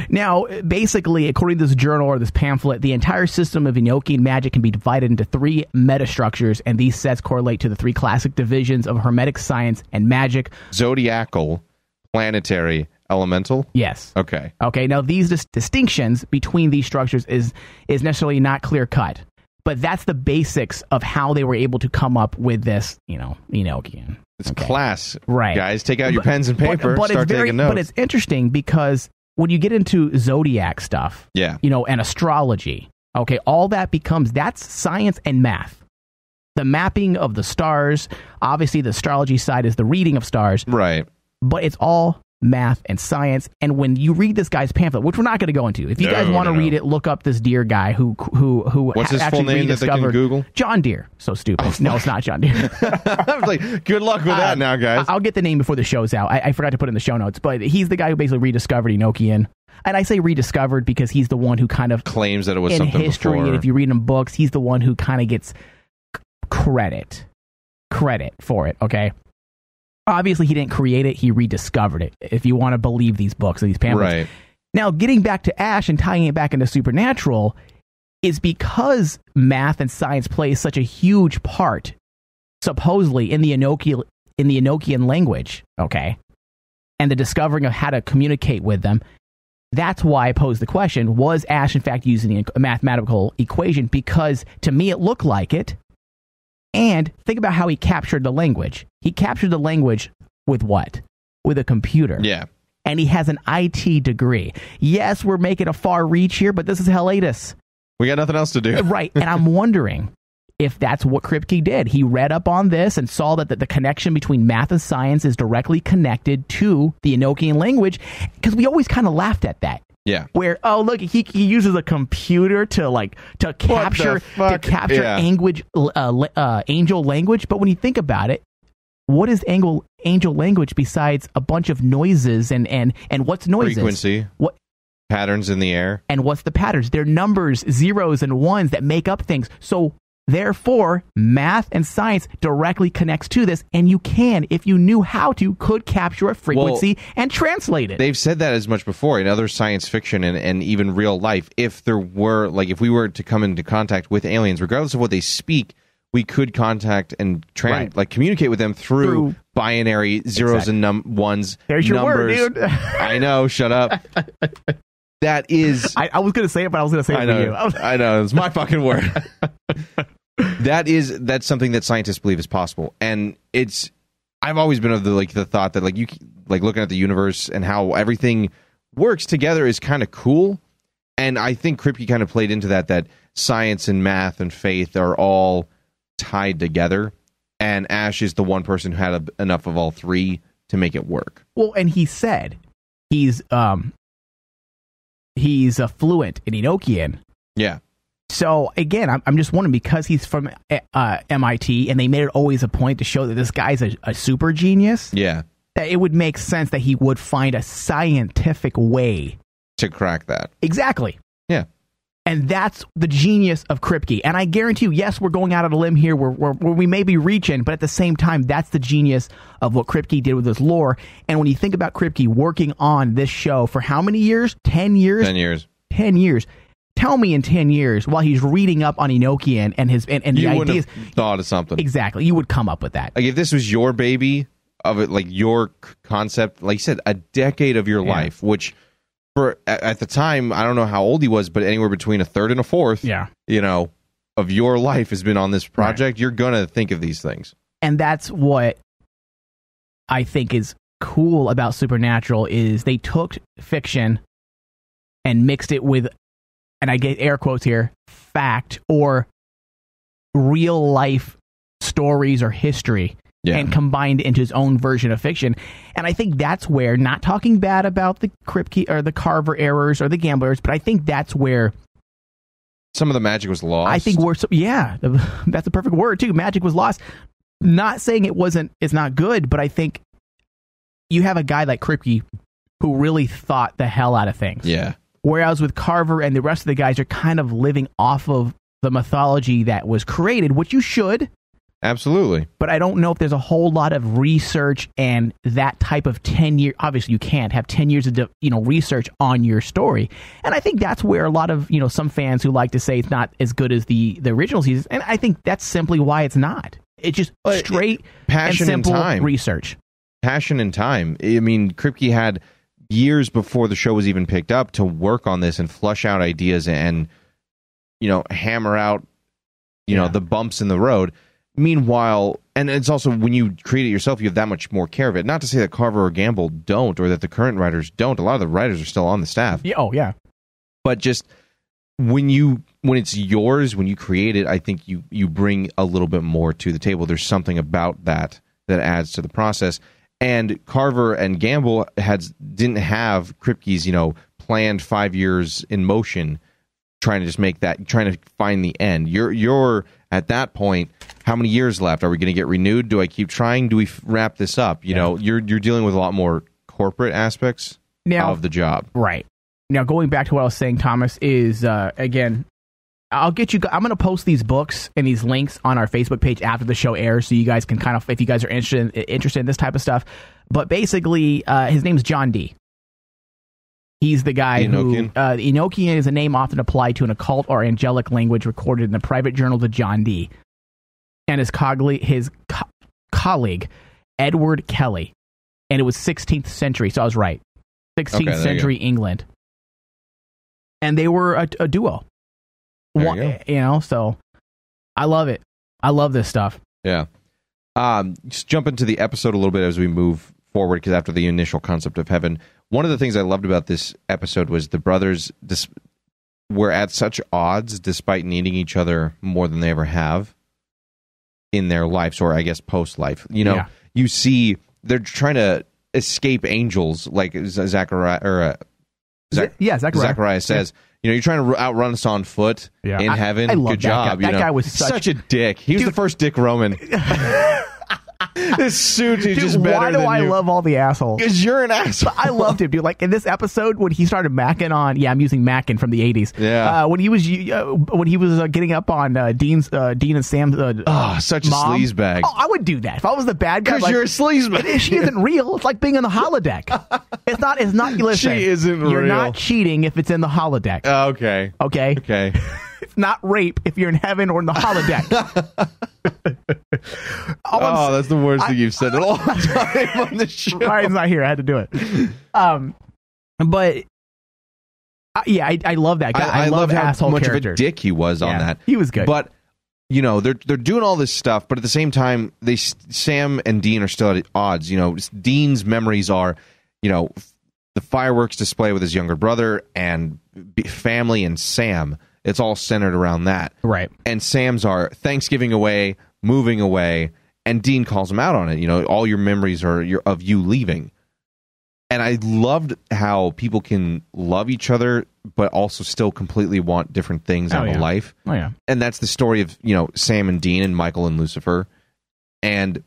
Now, basically, according to this journal or this pamphlet, the entire system of Enochian magic can be divided into 3 metastructures, and these sets correlate to the 3 classic divisions of Hermetic science and magic. Zodiacal, planetary, elemental? Yes. Okay. Now, these distinctions between these structures is necessarily not clear-cut, but that's the basics of how they were able to come up with this, Enochian. It's class, guys. Take out your pens and paper. But start taking notes. But it's interesting because when you get into zodiac stuff, and astrology, okay, all that that's science and math. The mapping of the stars, obviously the astrology side is the reading of stars. Right. But it's all math and science. And when you read this guy's pamphlet, which we're not going to go into, if you guys want to read it, look up this Deere guy who what's his full name that they can Google? John Deere. So stupid. No, it's not John Deere. I was like, good luck with that now, guys. I'll get the name before the show's out. I forgot to put it in the show notes, but he's the guy who basically rediscovered Enochian. And I say rediscovered because he's the one who kind of claims that it was in something history. before. And if you read in books, he's the one who kind of gets credit for it. Okay. Obviously, he didn't create it. He rediscovered it, if you want to believe these books, these pamphlets. Right. Now, getting back to Ash and tying it back into supernatural is because math and science plays such a huge part, supposedly, in the Enochian language, okay, and the discovering of how to communicate with them. That's why I posed the question, was Ash, in fact, using a mathematical equation? Because, to me, it looked like it. And think about how he captured the language. He captured the language with what? With a computer. Yeah. And he has an IT degree. Yes, we're making a far reach here, but this is Helletus. We got nothing else to do. Right. And I'm wondering if that's what Kripke did. He read up on this and saw that the connection between math and science is directly connected to the Enochian language, because we always kind of laughed at that. Yeah. Where, oh, look, he uses a computer to capture language, angel language. But when you think about it, what is angel language besides a bunch of noises and what's noises? Frequency. What patterns in the air. And what's the patterns? They're numbers, zeros and ones that make up things. So therefore, math and science directly connects to this, and you can, if you knew how to, could capture a frequency and translate it. They've said that as much before in other science fiction and even real life. If there were, like, if we were to come into contact with aliens, regardless of what they speak, we could contact and communicate with them through binary zeros and ones. There's your numbers. word, dude. I know. Shut up. That is. I was going to say it, but I was going to say it for you. I know. It's my fucking word. That's something that scientists believe is possible, and I've always been of the thought that you looking at the universe and how everything works together is kind of cool, and I think Kripke kind of played into that science and math and faith are all tied together, and Ash is the one person who had enough of all three to make it work. Well, and he said he's fluent in Enochian. Yeah. So, again, I'm just wondering, because he's from MIT, and they made it always a point to show that this guy's a super genius, yeah, that it would make sense that he would find a scientific way to crack that. Exactly. Yeah. And that's the genius of Kripke. And I guarantee you, yes, we're going out on a limb here where we may be reaching, but at the same time, that's the genius of what Kripke did with his lore. And when you think about Kripke working on this show for how many years? 10 years? 10 years. 10 years. Tell me in 10 years, while he's reading up on Enochian and the ideas, have thought of something. Exactly, you would come up with that. Like, if this was your baby of it, like your concept, like you said, a decade of your life, which at the time, I don't know how old he was, but anywhere between a third and a fourth, of your life has been on this project. Right. You're gonna think of these things, and that's what I think is cool about Supernatural is they took fiction and mixed it with, and I get air quotes here, fact or real life stories or history, and combined into his own version of fiction. And I think that's where, not talking bad about the Kripke or the Carver errors or the Gamblers, but I think that's where some of the magic was lost. I think that's a perfect word too. Magic was lost. Not saying it's not good, but I think you have a guy like Kripke who really thought the hell out of things. Yeah. Whereas with Carver and the rest of the guys are kind of living off of the mythology that was created, which you should. Absolutely. But I don't know if there's a whole lot of research and that type of 10-year... Obviously, you can't have 10 years of research on your story. And I think that's where a lot of some fans who like to say it's not as good as the original seasons. And I think that's simply why it's not. It's just straight passion and simple and time. Research. Passion and time. I mean, Kripke had years before the show was even picked up to work on this and flush out ideas and hammer out the bumps in the road. Meanwhile, and it's also when you create it yourself, you have that much more care of it. Not to say that Carver or Gamble don't, or that the current writers don't. A lot of the writers are still on the staff. Yeah, oh yeah. But just when it's yours, when you create it, I think you bring a little bit more to the table. There's something about that adds to the process. And Carver and Gamble didn't have Kripke's planned 5 years in motion, trying to just trying to find the end. You're at that point. How many years left? Are we going to get renewed? Do I keep trying? Do we wrap this up? You're dealing with a lot more corporate aspects of the job. Right. Now, going back to what I was saying, Thomas, is, again, I'm going to post these books and these links on our Facebook page after the show airs, so you guys can kind of, if you guys are interested in this type of stuff. But basically, his name's John Dee. He's the guy Enochian. Enochian is a name often applied to an occult or angelic language recorded in the private journals of John Dee and his colleague, Edward Kelly. And it was 16th century, so I was right. 16th century England. And they were a duo. So I love it. I love this stuff. Yeah. Just jump into the episode a little bit as we move forward, because after the initial concept of heaven, one of the things I loved about this episode was the brothers were at such odds despite needing each other more than they ever have in their lives, or I guess post-life. You see they're trying to escape angels, like Zachariah says. You're trying to outrun us on foot in heaven. I love Good job. That guy was such a dick. He was the first Dick Roman. This suit is just better than you. Why do I love all the assholes? Because you're an asshole. I loved him, dude. Like in this episode when he started macking on, I'm using macking from the 80s. Yeah. When he was getting up on Dean and Sam's such mom. a sleazebag. Oh, I would do that if I was the bad guy. Because you're a sleazebag. She isn't real. It's like being in the holodeck. It's not. Listen, she isn't real. You're not cheating if it's in the holodeck. Okay. It's not rape if you're in heaven or in the holodeck. That's the worst thing you've said at all time on the show. Ryan's not here. I had to do it. But I love that guy. I love how much character. of a dick he was on that. He was good. But they're doing all this stuff, but at the same time, Sam and Dean are still at odds. Dean's memories are, the fireworks display with his younger brother and family and Sam. It's all centered around that. Right. And Sam's are Thanksgiving away, moving away, and Dean calls him out on it. All your memories are of you leaving. And I loved how people can love each other, but also still completely want different things out of life. Oh, yeah. And that's the story of, Sam and Dean and Michael and Lucifer. And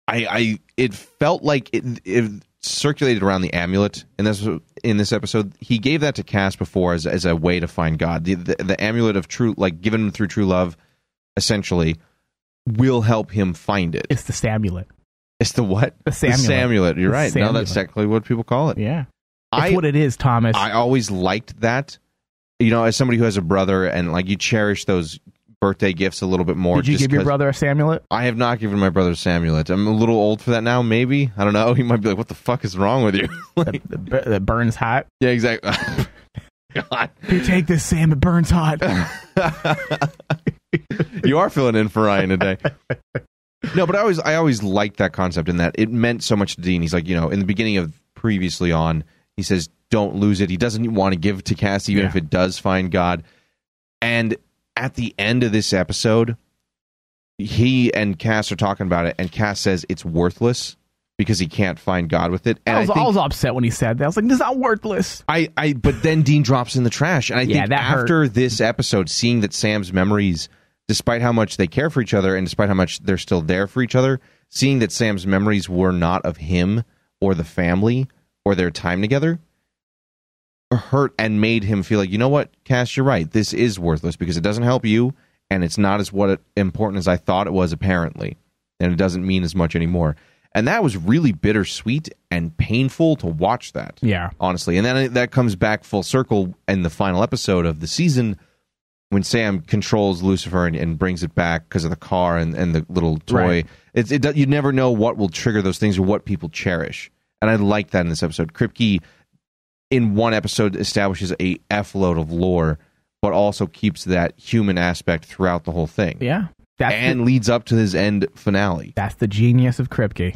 it felt like it circulated around the amulet in this episode. He gave that to Cass before as a way to find God. The amulet of true, like given through true love, essentially will help him find it. It's the Samulet. It's the what? The Samulet. The Samulet. You're right. Samulet. No, that's technically what people call it. Yeah. It's what it is, Thomas. I always liked that. As somebody who has a brother, and like you cherish those birthday gifts a little bit more. Did you give your brother a Samulet? I have not given my brother a Samulet. I'm a little old for that now, maybe. I don't know. He might be like, what the fuck is wrong with you? That burns hot? Yeah, exactly. God. You take this, Sam. It burns hot. You are filling in for Ryan today. No, but I always liked that concept in that it meant so much to Dean. He's like, in the beginning of previously on, he says, don't lose it. He doesn't want to give to Cass, even if it does find God. And at the end of this episode, he and Cass are talking about it, and Cass says it's worthless because he can't find God with it. And I was upset when he said that. I was like, this is not worthless. But then Dean drops in the trash. And I think after this episode, seeing that Sam's memories, despite how much they care for each other and despite how much they're still there for each other, seeing that Sam's memories were not of him or the family or their time together, hurt and made him feel like, you know what, Cass, you're right. This is worthless because it doesn't help you, and it's not as important as I thought it was, apparently, and it doesn't mean as much anymore. And that was really bittersweet and painful to watch that. Yeah, honestly. And then that comes back full circle in the final episode of the season when Sam controls Lucifer and brings it back because of the car and the little toy. Right. You never know what will trigger those things or what people cherish. And I like that in this episode. Kripke, in one episode, establishes a F-load of lore, but also keeps that human aspect throughout the whole thing. Yeah. Leads up to his end finale. That's the genius of Kripke.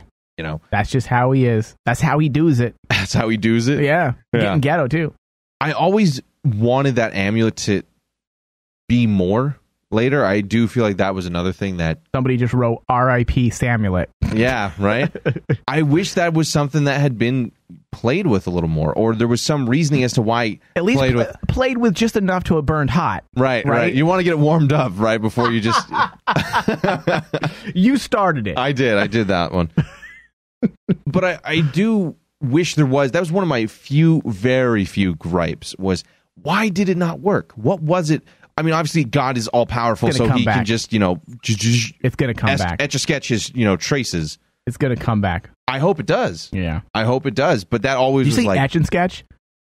That's just how he is. That's how he does it. That's how he does it? Yeah. Getting ghetto, too. I always wanted that amulet to be more later. I do feel like that was another thing that... Somebody just wrote R.I.P. Samulet. Yeah, right? I wish that was something that had been played with a little more, or there was some reasoning as to why at least played with just enough to have burned hot. Right. You want to get it warmed up right before you just... You started it. I did that one. But I do wish there was... That was one of my very few gripes, was why did it not work? What was it... I mean, obviously, God is all-powerful, so he can just, it's going to come back. Etch-a-sketch his, traces. It's going to come back. I hope it does. Yeah. I hope it does, but that always was like... etch and sketch?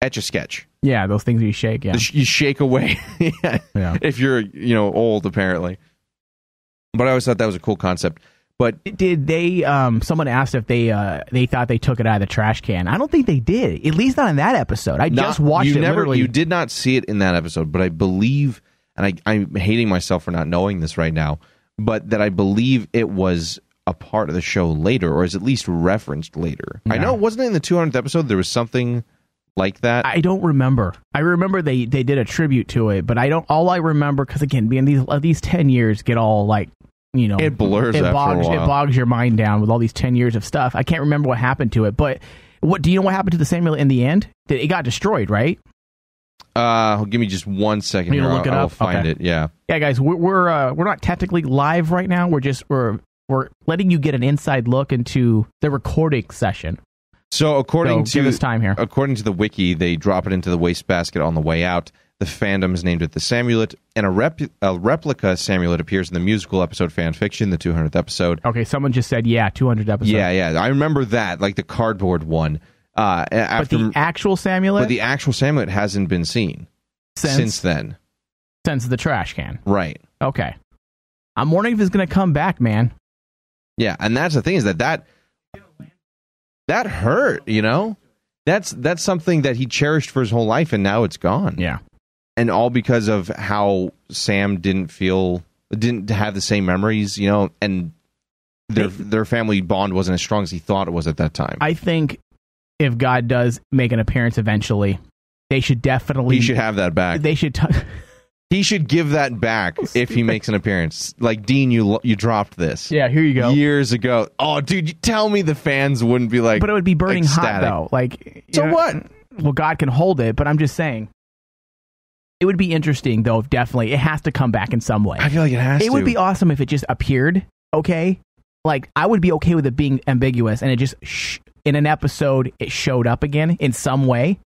Etch-a-sketch. Yeah, those things you shake, yeah. You shake away. Yeah. If you're, old, apparently. But I always thought that was a cool concept. But did they, someone asked if they thought they took it out of the trash can. I don't think they did. At least not in that episode. I just watched it literally. You did not see it in that episode, but I believe and I'm hating myself for not knowing this right now, but that I believe it was a part of the show later, or is at least referenced later. Yeah. I know it wasn't in the 200th episode. There was something like that. I don't remember. I remember they did a tribute to it, but I don't. All I remember, because again, being these 10 years get all like, you know, it blurs. It bogs your mind down with all these 10 years of stuff. I can't remember what happened to it, but what do you know? What happened to the Samuel in the end? It got destroyed, right? Give me just 1 second here. Look it up. I'll find it. Yeah. Yeah, guys, we're not technically live right now. We're letting you get an inside look into the recording session. So according to give us time here. According to the wiki, they drop it into the wastebasket on the way out. The fandom has named it the Samulet, and a replica Samulet appears in the musical episode Fan Fiction, the 200th episode. Okay, someone just said 200 episodes. Yeah, I remember that, like the cardboard one. But the actual Samulet? But the actual Samulet hasn't been seen since then. Since the trash can. Right. Okay. I'm wondering if it's going to come back, man. Yeah, and that's the thing, is that hurt, you know? That's something that he cherished for his whole life, and now it's gone. Yeah. And all because of how Sam didn't have the same memories, you know, and their family bond wasn't as strong as he thought it was at that time. I think if God does make an appearance eventually, they should definitely... He should have that back. They should... He should give that back if he makes an appearance. Like, Dean, you dropped this. Yeah, here you go. Years ago. Oh, dude, you tell me the fans wouldn't be like... But it would be burning hot, though. Like, so what? Well, God can hold it, but I'm just saying. It would be interesting, though, if definitely it has to come back in some way. I feel like it has to. It would be awesome if it just appeared, okay? Like, I would be okay with it being ambiguous, and it just, in an episode, it showed up again in some way.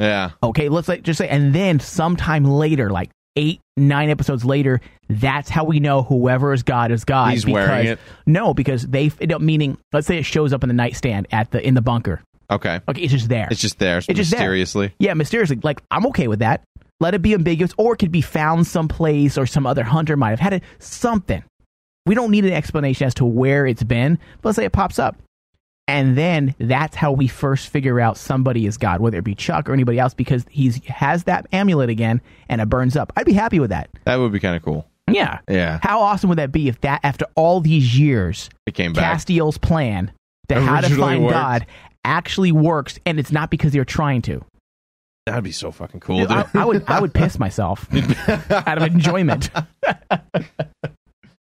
Yeah. Okay, let's just say, and then sometime later, like 8, 9 episodes later, that's how we know whoever is God is God. He's wearing it. No, because meaning, let's say it shows up in the nightstand in the bunker. Okay. Okay, it's just there. It's just there. It's just mysteriously. There. Yeah, mysteriously. Like, I'm okay with that. Let it be ambiguous, or it could be found someplace, or some other hunter might have had it. Something. We don't need an explanation as to where it's been, but let's say it pops up. And then that's how we first figure out somebody is God, whether it be Chuck or anybody else, because he has that amulet again, and it burns up. I'd be happy with that. That would be kind of cool. Yeah. Yeah. How awesome would that be if that, after all these years, it came back. Castiel's plan to how to find God actually works, and it's not because they're trying to. That'd be so fucking cool. Dude, I would piss myself out of enjoyment.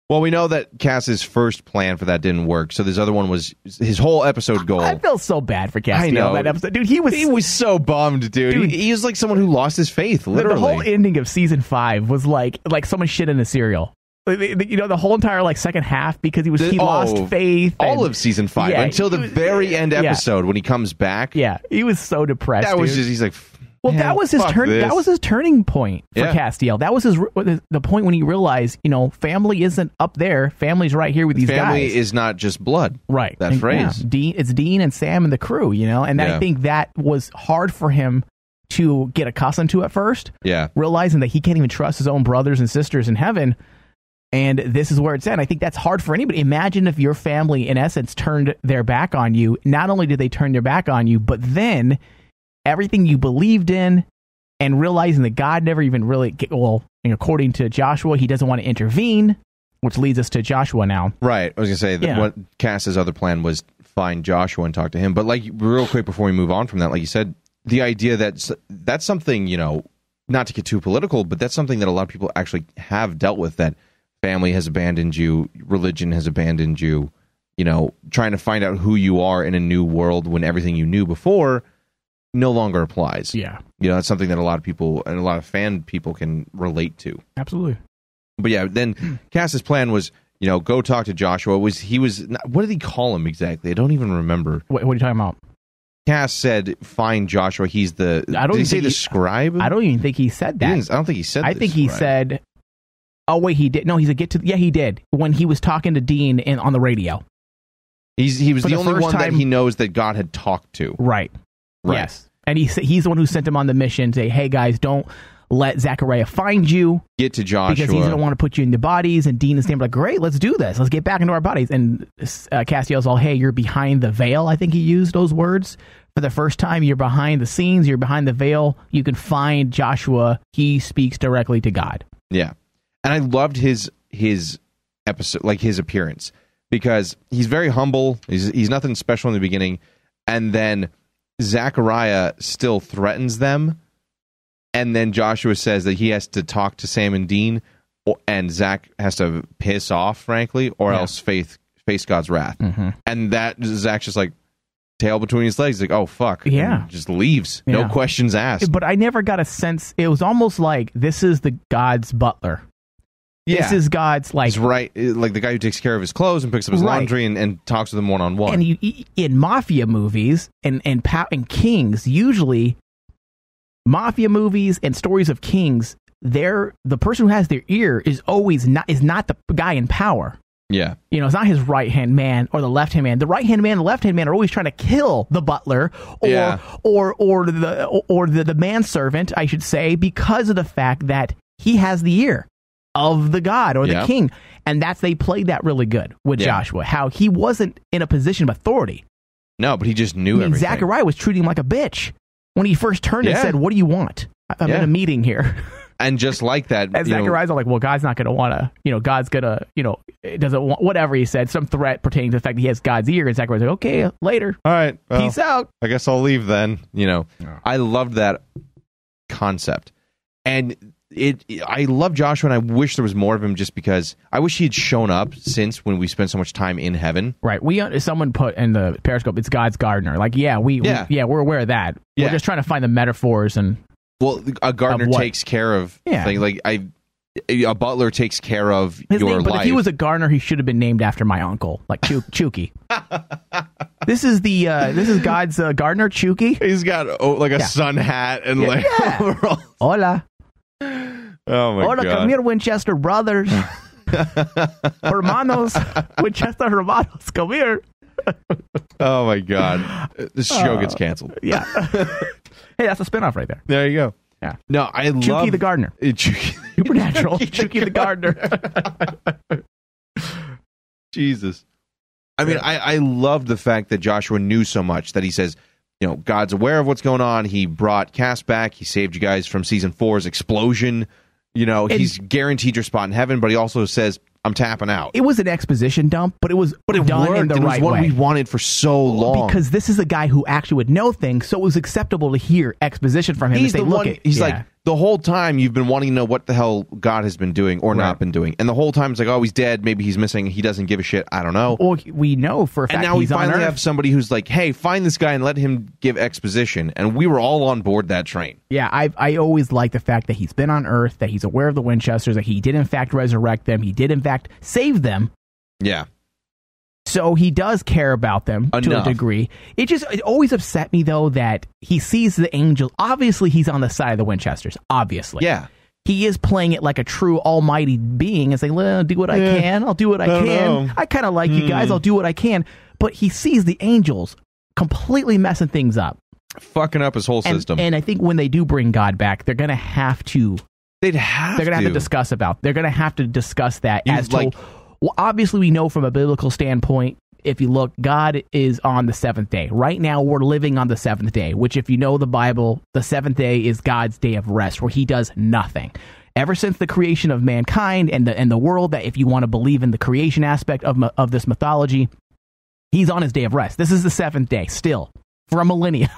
Well, we know that Cass's first plan for that didn't work, so this other one was his whole episode goal. I feel so bad for Castiel. I know. That episode. Dude, he was so bummed, dude. He was like someone who lost his faith, literally. The whole ending of season 5 was like someone shit in a cereal. You know, the whole entire second half, because he lost faith. All of season 5 until the very end episode when he comes back. Yeah, he was so depressed. That was just, he's like, well, that was his turn. That was his turning point for Castiel. That was the point when he realized, family isn't up there. Family's right here with these guys. Family is not just blood. Right. That phrase. Yeah. It's Dean and Sam and the crew. And I think that was hard for him to get accustomed to at first. Yeah. Realizing that he can't even trust his own brothers and sisters in heaven. And this is where it's at. I think that's hard for anybody. Imagine if your family, in essence, turned their back on you. Not only did they turn their back on you, but then everything you believed in, and realizing that God never even really, according to Joshua, he doesn't want to intervene, which leads us to Joshua now. Right. I was going to say that what Cass's other plan was find Joshua and talk to him. But real quick before we move on from that, like you said, the idea that that's something, not to get too political, but that's something that a lot of people actually have dealt with, that family has abandoned you, religion has abandoned you, trying to find out who you are in a new world when everything you knew before no longer applies. Yeah. That's something that a lot of people and a lot of fan people can relate to. Absolutely. But yeah, then Cass's plan was, go talk to Joshua. What did he call him exactly? I don't even remember. What are you talking about? Cass said, find Joshua. He's did he say the scribe? I don't even think he said that. I don't think he said that. I think he said, oh, wait, he did. No, he said he did. When he was talking to Dean on the radio. He was the only one that he knows that God had talked to. Right. Yes. And he's the one who sent him on the mission to say, hey, guys, don't let Zechariah find you. Get to Joshua. Because he's going to want to put you into bodies. And Dean and Sam are like, great, let's do this. Let's get back into our bodies. And Castiel's all, hey, you're behind the veil. I think he used those words. For the first time, you're behind the scenes. You're behind the veil. You can find Joshua. He speaks directly to God. Yeah. And I loved his episode, like his appearance, because he's very humble. He's nothing special in the beginning. And then Zechariah still threatens them. And then Joshua says that he has to talk to Sam and Dean, and Zach has to piss off, frankly, or else face God's wrath. Mm-hmm. And that Zach's just like, tail between his legs, like, oh fuck, and just leaves, no questions asked. But I never got a sense. It was almost like this is the God's butler. This is God's like, he's right, like the guy who takes care of his clothes and picks up his laundry and talks with him one-on-one. And in mafia movies and kings, usually mafia movies and stories of kings, the person who has their ear is not the guy in power. Yeah. It's not his right-hand man or the left-hand man. The right-hand man and the left-hand man are always trying to kill the butler or the manservant, I should say, because of the fact that he has the ear of the god or the king. And they played that really good with Joshua, how he wasn't in a position of authority. No, but he just knew everything. Zechariah was treating him like a bitch when he first turned and said, what do you want? I'm in a meeting here. And just like that, and Zechariah's like, well, God's not going to want to, God's going to, it doesn't want, whatever he said, some threat pertaining to the fact that he has God's ear. And Zechariah's like, okay, later. All right. Well, peace out. I guess I'll leave then. I loved that concept. And I love Joshua, and I wish there was more of him, just because I wish he had shown up since when we spent so much time in heaven. Right. Someone put in the Periscope, it's God's gardener. Like, we're aware of that. We're just trying to find the metaphors and. Well, a gardener takes care of things. Like a butler takes care of his your name, life. But if he was a gardener, he should have been named after my uncle, like Chucky. This is God's gardener, Chucky. He's got a sun hat and overalls. Hola. Oh my God. Come here, Winchester brothers. Hermanos, Winchester hermanos, come here. Oh my God. This show gets canceled. Yeah. Hey, that's a spinoff right there. There you go. Yeah. No, I love Chucky the gardener. Supernatural. Chucky the gardener. Jesus. I mean, I love the fact that Joshua knew so much that he says, God's aware of what's going on. He brought Cass back. He saved you guys from season 4's explosion. He's guaranteed your spot in heaven, but he also says, I'm tapping out. It was an exposition dump, but it was done worked. in the right way. It was what we wanted for so long. Because this is a guy who actually would know things, so it was acceptable to hear exposition from him. He's like, the whole time you've been wanting to know what the hell God has been doing or not been doing. And the whole time it's like, oh, he's dead. Maybe he's missing. He doesn't give a shit. I don't know. Well, we know for a fact. And now we finally have somebody who's like, hey, find this guy and let him give exposition. And we were all on board that train. Yeah, I always like the fact that he's been on Earth, that he's aware of the Winchesters, that he did in fact resurrect them. He did in fact save them. Yeah. So he does care about them to a degree. It always upset me, though, that he sees the angel. Obviously, he's on the side of the Winchesters. Obviously. Yeah. He is playing it like a true almighty being and saying, well, I'll do what I can. I'll do what I can. I kind of like you guys. I'll do what I can. But he sees the angels completely messing things up. Fucking up his whole system. And I think when they do bring God back, they're going to have to... They're going to have to discuss about... They're going to have to discuss that as to... Well, obviously, we know from a biblical standpoint, if you look, God is on the seventh day. Right now, we're living on the seventh day, which, if you know the Bible, the seventh day is God's day of rest, where he does nothing. Ever since the creation of mankind and the world, that if you want to believe in the creation aspect of this mythology, he's on his day of rest. This is the seventh day, still, for a millennia.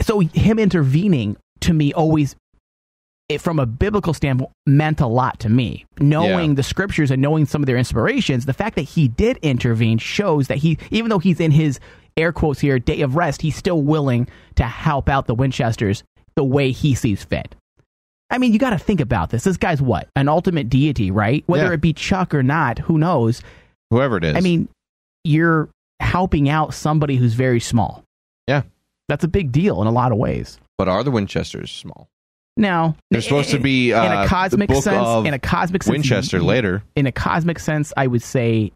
So him intervening, to me, always... from a biblical standpoint, meant a lot to me. Knowing the scriptures and knowing some of their inspirations, the fact that he did intervene shows that even though he's in his, air quotes here, day of rest, he's still willing to help out the Winchesters the way he sees fit. I mean, you got to think about this. This guy's what? An ultimate deity, right? Whether it be Chuck or not, who knows? Whoever it is. I mean, you're helping out somebody who's very small. Yeah. That's a big deal in a lot of ways. But are the Winchesters small? No, they're supposed to be in a cosmic sense. In a cosmic sense, Winchester later. In a cosmic sense, I would say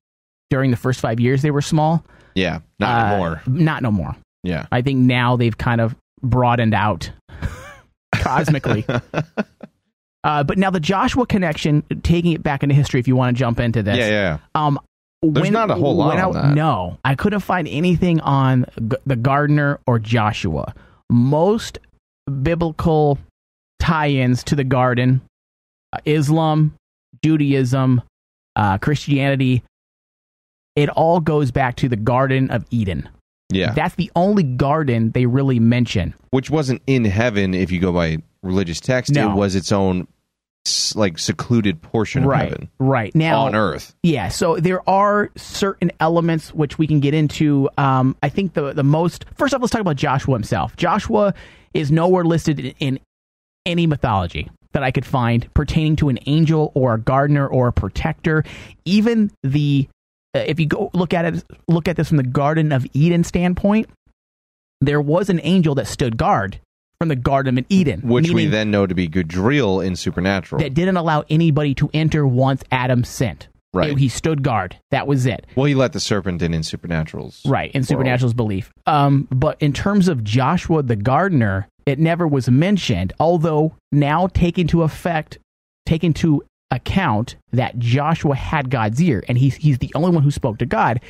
during the first 5 years they were small. Yeah, not anymore. Not no more. Yeah, I think now they've kind of broadened out cosmically. But now the Joshua connection, taking it back into history, if you want to jump into this. Yeah. There's not a whole lot on that. No, I couldn't find anything on the gardener or Joshua. Most biblical tie-ins to the garden Islam, Judaism, Christianity, it all goes back to the Garden of Eden. Yeah. That's the only garden they really mention. Which wasn't in heaven, if you go by religious text. No. It was its own secluded portion of heaven. Right. Now, on earth. Yeah, so there are certain elements which we can get into. I think the most... First off, let's talk about Joshua himself. Joshua is nowhere listed in any mythology that I could find pertaining to an angel or a gardener or a protector. Even the... if you go look at this from the Garden of Eden standpoint, there was an angel that stood guard from the Garden of Eden. Which we then know to be Gudriel in Supernatural. That didn't allow anybody to enter once Adam sinned. Right. He stood guard. That was it. Well, he let the serpent in Supernatural's right, in Supernatural's belief. But in terms of Joshua the gardener, it never was mentioned, although now take into account that Joshua had God's ear, and he's the only one who spoke to God.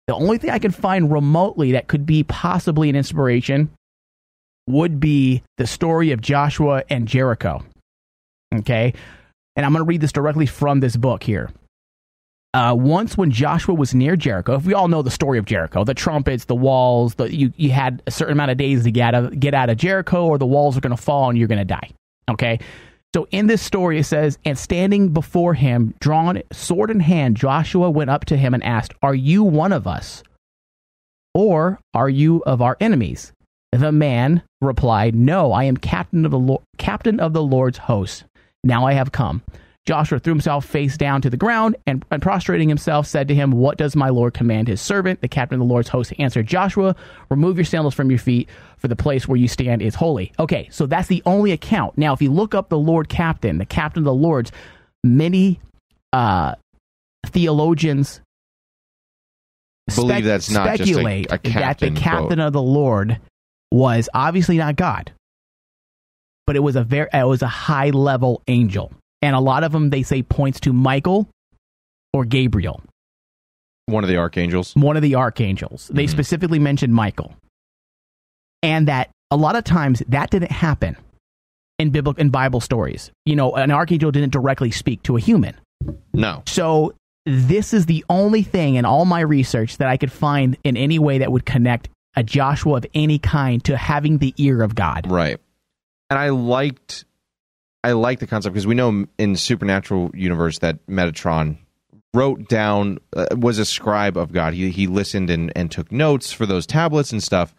The only thing I can find remotely that could be possibly an inspiration would be the story of Joshua and Jericho. Okay? And I'm going to read this directly from this book here. Once when Joshua was near Jericho, if we all know the story of Jericho, the trumpets, the walls, you had a certain amount of days to get out of Jericho, or the walls are going to fall and you're going to die. Okay? So in this story, it says, and standing before him, drawn sword in hand, Joshua went up to him and asked, "Are you one of us? Or are you of our enemies?" The man replied, "No, I am captain of the Lord's host. Now I have come." Joshua threw himself face down to the ground and prostrating himself, said to him, "What does my Lord command his servant?" The captain of the Lord's host answered Joshua, "Remove your sandals from your feet, for the place where you stand is holy." Okay, so that's the only account. Now, if you look up the Lord Captain, the captain of the Lords, many theologians believe that's not speculate just a captain, that the captain of the Lord was obviously not God, but it was a high level angel. And a lot of them, they say, points to Michael or Gabriel. One of the archangels. They specifically mentioned Michael. And that a lot of times that didn't happen in Bible stories. You know, an archangel didn't directly speak to a human. No. So this is the only thing in all my research that I could find in any way that would connect a Joshua of any kind to having the ear of God. Right. And I liked the concept because we know in Supernatural universe that Metatron wrote down, was a scribe of God. He listened and took notes for those tablets and stuff.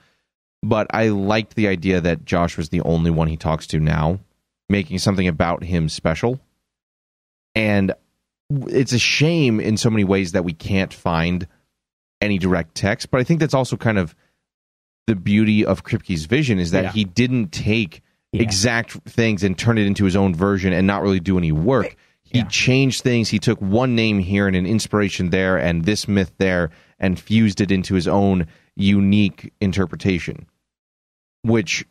But I liked the idea that Josh was the only one he talks to now, making something about him special. And it's a shame in so many ways that we can't find any direct text. But I think that's also kind of the beauty of Kripke's vision, is that he didn't take exact things and turn it into his own version and not really do any work. He changed things. He took one name here and an inspiration there and this myth there and fused it into his own unique interpretation. Which,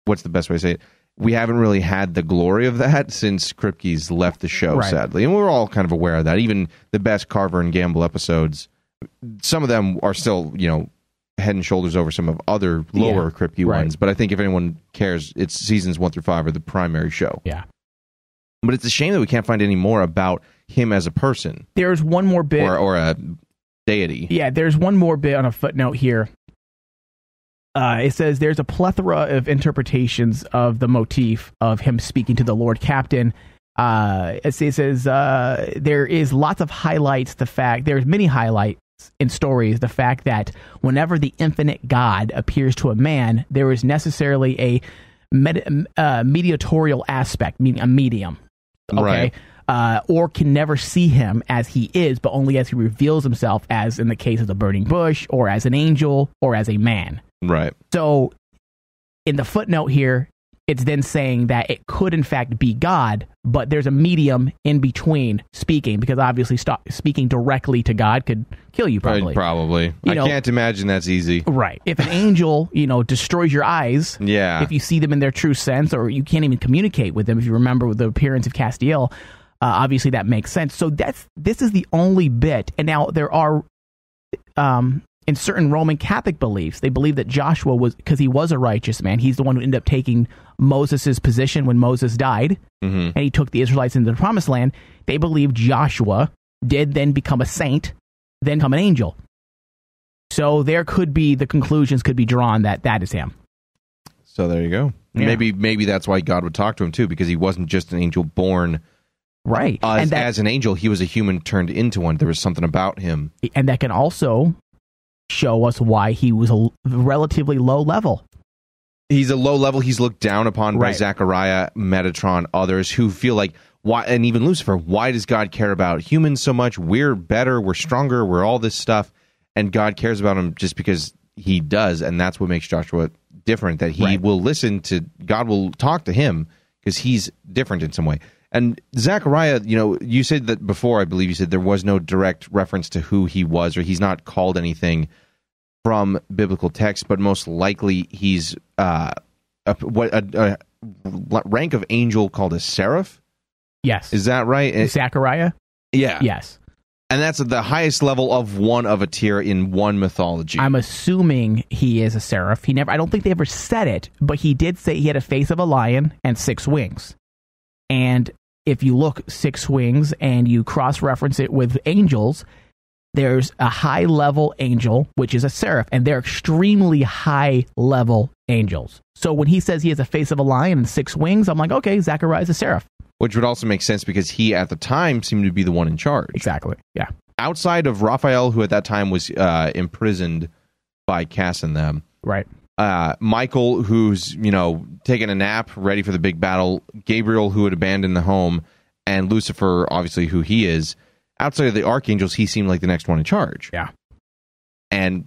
what's the best way to say it? We haven't really had the glory of that since Kripke's left the show, sadly. And we're all kind of aware of that. Even the best Carver and Gamble episodes, some of them are still, head and shoulders over some of other lower Kripke ones. But I think if anyone cares, it's seasons 1 through 5 are the primary show. Yeah. But it's a shame that we can't find any more about him as a person. There's one more bit. Or a deity. Yeah, there's one more bit on a footnote here. It says there's a plethora of interpretations of the motif of him speaking to the Lord Captain. It says there is lots of highlights. There's many highlights in stories. The fact that whenever the infinite God appears to a man, there is necessarily a mediatorial aspect, meaning a medium. Okay. Right. Or can never see him as he is, but only as he reveals himself, as in the case of the burning bush, or as an angel, or as a man. Right. So, in the footnote here, it's then saying that it could in fact be God, but there's a medium in between speaking, because obviously speaking directly to God could kill you probably. Probably. I can't imagine that's easy. Right. If an angel, destroys your eyes, if you see them in their true sense, or you can't even communicate with them, if you remember the appearance of Castiel, obviously that makes sense. So this is the only bit. And now there are in certain Roman Catholic beliefs, they believe that Joshua was, because he was a righteous man, he's the one who ended up taking Moses' position when Moses died, and he took the Israelites into the Promised Land. They believe Joshua did then become a saint, then become an angel. So there could be, the conclusions could be drawn that that is him. So there you go. Yeah. Maybe that's why God would talk to him too, because he wasn't just an angel born. Right. As an angel, he was a human turned into one. There was something about him. And that can also show us why he was a relatively low level. He's a low level. He's looked down upon by Zechariah, Metatron, others who feel like, why, and even Lucifer, why does God care about humans so much? We're better, we're stronger, we're all this stuff. And God cares about him just because he does. And that's what makes Joshua different, that he will listen to, God will talk to him because he's different in some way. And Zechariah, you said that before, I believe you said there was no direct reference to who he was, or he's not called anything from biblical text, but most likely he's a rank of angel called a seraph? Yes. Is that right? Zechariah? Yeah. Yes. And that's the highest level of one of a tier in one mythology. I'm assuming he is a seraph. I don't think they ever said it, but he did say he had a face of a lion and 6 wings. And if you look 6 wings and you cross-reference it with angels, there's a high-level angel, which is a seraph, and they're extremely high-level angels. So when he says he has a face of a lion and 6 wings, I'm like, okay, Zechariah's a seraph. Which would also make sense because he, at the time, seemed to be the one in charge. Exactly, yeah. Outside of Raphael, who at that time was imprisoned by Cass and them. Right. Michael, who's, taking a nap, ready for the big battle. Gabriel, who had abandoned the home. And Lucifer, obviously, who he is. Outside of the archangels, he seemed like the next one in charge. Yeah. And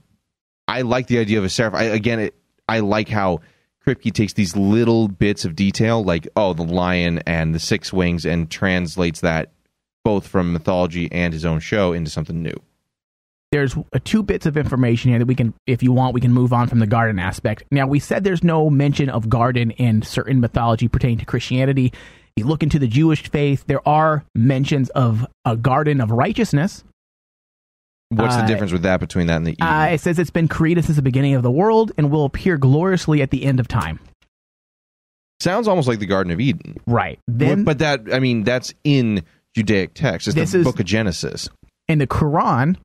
I like the idea of a seraph. I like how Kripke takes these little bits of detail, like, the lion and the 6 wings, and translates that both from mythology and his own show into something new. There's 2 bits of information here that we can, if you want, we can move on from the garden aspect. Now, we said there's no mention of garden in certain mythology pertaining to Christianity. You look into the Jewish faith, there are mentions of a garden of righteousness. What's the difference with that between that and the Eden? It says it's been created since the beginning of the world and will appear gloriously at the end of time. Sounds almost like the Garden of Eden. Right. But that's in Judaic text. It's the book of Genesis. In the Quran,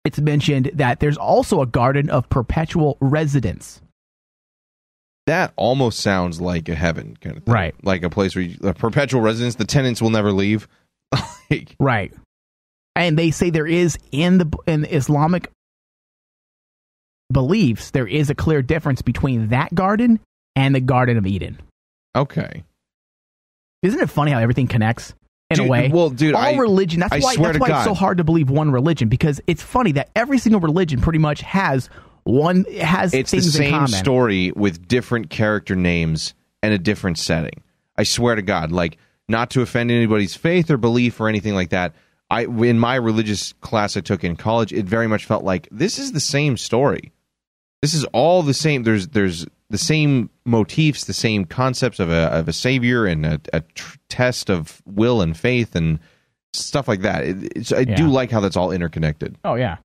it's mentioned that there's also a garden of perpetual residence. That almost sounds like a heaven kind of thing. Right. Like a place where a perpetual residence, the tenants will never leave. Right. And they say there is, in Islamic beliefs, there is a clear difference between that garden and the Garden of Eden. Okay. Isn't it funny how everything connects in a way? Well, dude, all religion, that's why it's so hard to believe one religion, because it's funny that every single religion pretty much has things in common. It's the same story with different character names and a different setting. I swear to God, like, not to offend anybody's faith or belief or anything like that. In my religious class I took in college, it very much felt like this is the same story. This is all the same. There's the same motifs, the same concepts of a savior and a test of will and faith and stuff like that. I do like how that's all interconnected. Oh, yeah.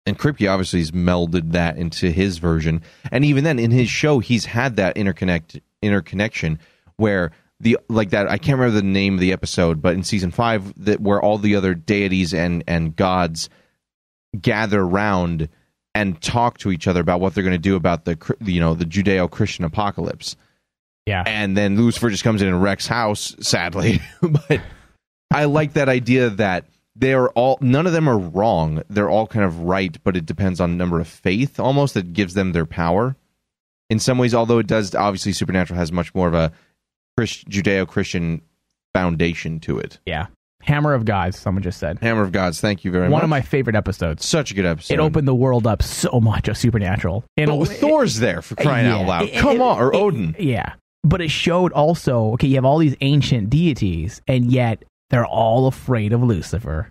And Kripke obviously has melded that into his version. And even then, in his show, he's had that interconnection where I can't remember the name of the episode, but in season 5, where all the other deities and gods gather around and talk to each other about what they're going to do about the Judeo-Christian apocalypse. Yeah. And then Lucifer just comes in and wrecks house, sadly. But I like that idea that none of them are wrong. They're all kind of right, but it depends on the number of faith almost that gives them their power. In some ways, although it does, obviously Supernatural has much more of a Judeo-Christian foundation to it. Yeah. Hammer of Gods, someone just said. Hammer of Gods, thank you very much. One of my favorite episodes. Such a good episode. It opened the world up so much of Supernatural. Thor's there, for crying out loud. Come on, or Odin. Yeah. But it showed also, okay, you have all these ancient deities, and yet they're all afraid of Lucifer.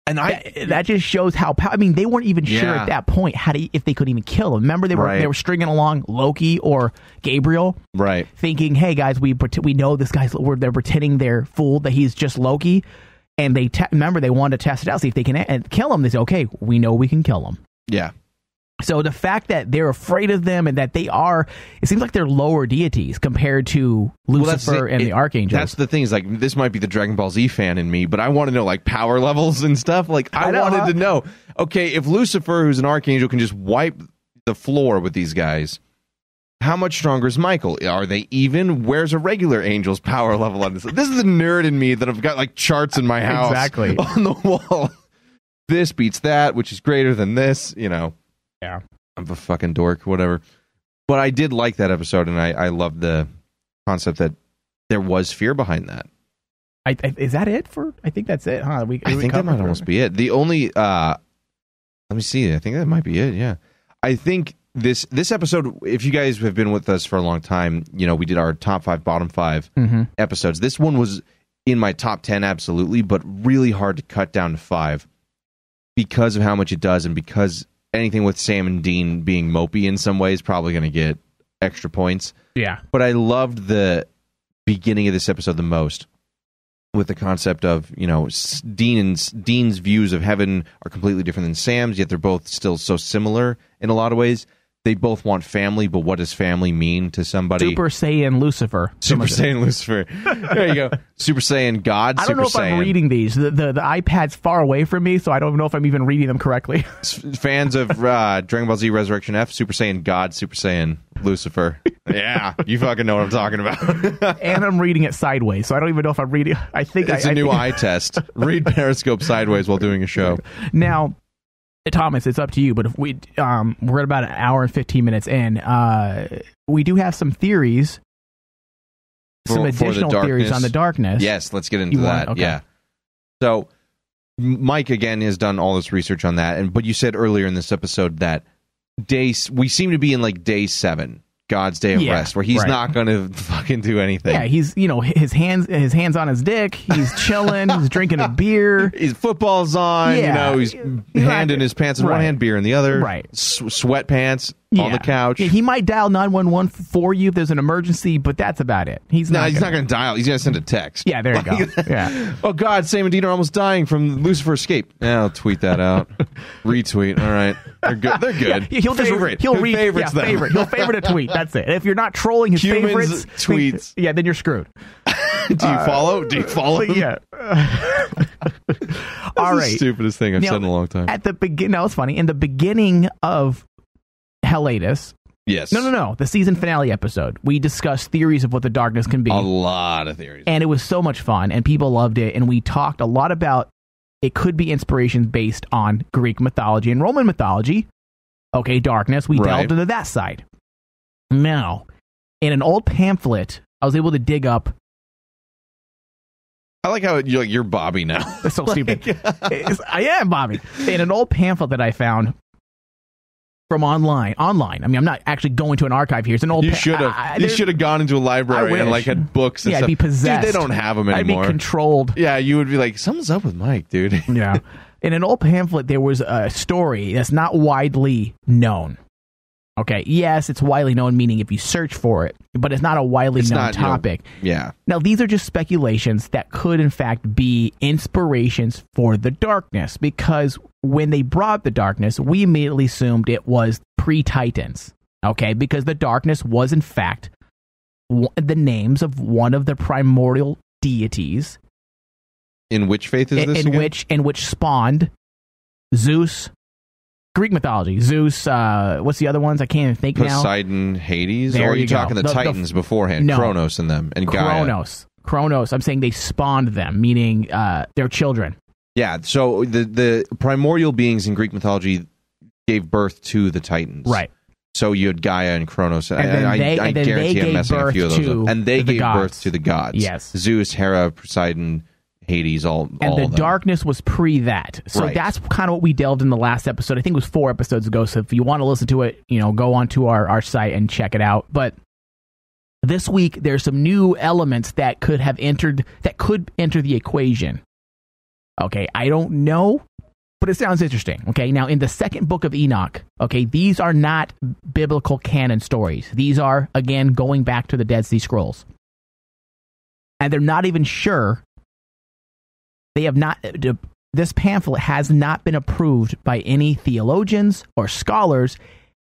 And that just shows how they weren't even sure at that point if they could even kill him. Remember, they were stringing along Loki or Gabriel, right? Thinking, hey guys, we know this guy's. They're pretending they're fooled that he's just Loki, and they wanted to test it out, see if they can kill him. They say, okay, we know we can kill him. Yeah, So the fact that they're afraid of them and that they are, it seems like they're lower deities compared to Lucifer and the archangels. That's the thing, is like, this might be the Dragon Ball Z fan in me, but I want to know like power levels and stuff. Like I wanted to know, okay, if Lucifer, who's an archangel, can just wipe the floor with these guys, how much stronger is Michael? Are they even? Where's a regular angel's power level on this? This is the nerd in me that I've got like charts in my house on the wall. This beats that, which is greater than this, you know. Yeah, I'm a fucking dork, whatever. But I did like that episode, and I loved the concept that there was fear behind that. Is that it for? I think that's it, huh? I think that might almost be it. The only, let me see. I think that might be it. Yeah, I think this episode. If you guys have been with us for a long time, you know we did our top 5, bottom 5 episodes. This one was in my top 10, absolutely, but really hard to cut down to 5 because of how much it does, and because anything with Sam and Dean being mopey in some ways probably going to get extra points. Yeah. But I loved the beginning of this episode the most, with the concept of, you know, Dean's views of heaven are completely different than Sam's, yet they're both still so similar in a lot of ways. They both want family, but what does family mean to somebody? Super Saiyan Lucifer. Super Saiyan Lucifer. There you go. Super Saiyan God. I don't know if I'm reading these. The iPad's far away from me, so I don't know if I'm even reading them correctly. Fans of Dragon Ball Z Resurrection F, Super Saiyan God, Super Saiyan Lucifer. Yeah, you fucking know what I'm talking about. And I'm reading it sideways, so I don't even know if I'm reading. I think it's a new eye test. Read Periscope sideways while doing a show. Now, Thomas, it's up to you, but if we're at about an hour and 15 minutes in, we do have some theories, some additional theories on the darkness. Yes, let's get into that. Okay. Yeah. So Mike, again, has done all this research on that, but you said earlier in this episode that we seem to be in like day 7. God's day of rest, where he's not going to fucking do anything. Yeah, he's, you know, his hands on his dick. He's chilling. He's drinking a beer. His football's on. You know, he's hand in his pants in one hand, beer in the other. Right. Sweatpants on the couch. Yeah, he might dial 911 for you if there's an emergency, but that's about it. He's not going to dial. He's going to send a text. Yeah, there you go. Yeah. Oh God, Sam and Dean are almost dying from Lucifer escape. Yeah, I'll tweet that out. Retweet. All right, they're good. They're good. Yeah, he'll favorite them. He'll favorite a tweet. That's it. If you're not trolling his favorites, tweets, then you're screwed. Do you follow? Do you follow? Yeah. All right. The stupidest thing I've said in a long time. At the beginning, no, it's funny. In the beginning of Hiatus. Yes. No. The season finale episode, we discussed theories of what the darkness can be. A lot of theories. And it was so much fun, and people loved it. And we talked a lot about it could be inspirations based on Greek mythology and Roman mythology. Okay, darkness. We delved into that side. Now, in an old pamphlet, I was able to dig up. I like how you're Bobby now. That's so stupid. I am Bobby. In an old pamphlet that I found from online. I mean, I'm not actually going to an archive here. It's an old. You should have. You should have gone into a library and like had books. And stuff. I'd be possessed. Dude, they don't have them anymore. I'd be controlled. Yeah, you would be like, something's up with Mike, dude. Yeah. In an old pamphlet, there was a story that's not widely known. Okay. Yes, it's widely known, meaning if you search for it, but it's not a widely known topic. Yeah. Now, these are just speculations that could, in fact, be inspirations for the darkness, because when they brought the darkness, we immediately assumed it was pre-Titans. Okay. Because the darkness was, in fact, the names of one of the primordial deities. In which faith is this? In which spawned Zeus. Greek mythology. Zeus, what's the other ones? I can't even think now. Poseidon, Hades? Or are you talking the Titans beforehand? No. Kronos and them, and Gaia? Kronos. I'm saying they spawned them, meaning their children. Yeah, so the primordial beings in Greek mythology gave birth to the Titans. Right. So you had Gaia and Kronos. I guarantee I'm messing a few of those up. And they gave birth to the gods. Yes. Zeus, Hera, Poseidon, Hades, all the darkness was pre that. So that's kind of what we delved in the last episode. I think it was 4 episodes ago. So if you want to listen to it, go onto our site and check it out. But this week, there's some new elements that could enter the equation. Okay, I don't know, but it sounds interesting. Okay, now in the second book of Enoch, okay, these are not biblical canon stories. These are, again, going back to the Dead Sea Scrolls. And they're not even sure. They have not this pamphlet has not been approved by any theologians or scholars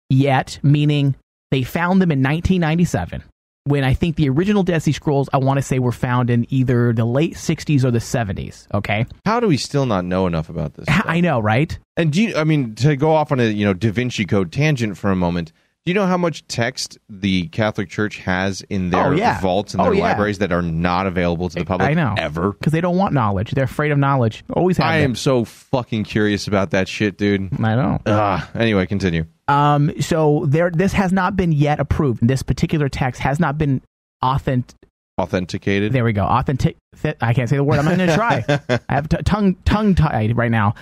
yet, meaning they found them in 1997. When I think the original Dead Sea Scrolls, I want to say, were found in either the late 60s or the 70s, okay? How do we still not know enough about this stuff? I know, right? And to go off on a Da Vinci Code tangent for a moment, do you know how much text the Catholic Church has in their vaults and their libraries that are not available to the public? I know. Ever? Because they don't want knowledge. They're afraid of knowledge. Always have. I am so fucking curious about that shit, dude. I know. Anyway, continue. So this has not been yet approved. This particular text has not been authenticated. There we go. I can't say the word. I'm going to try. I have tongue tied right now.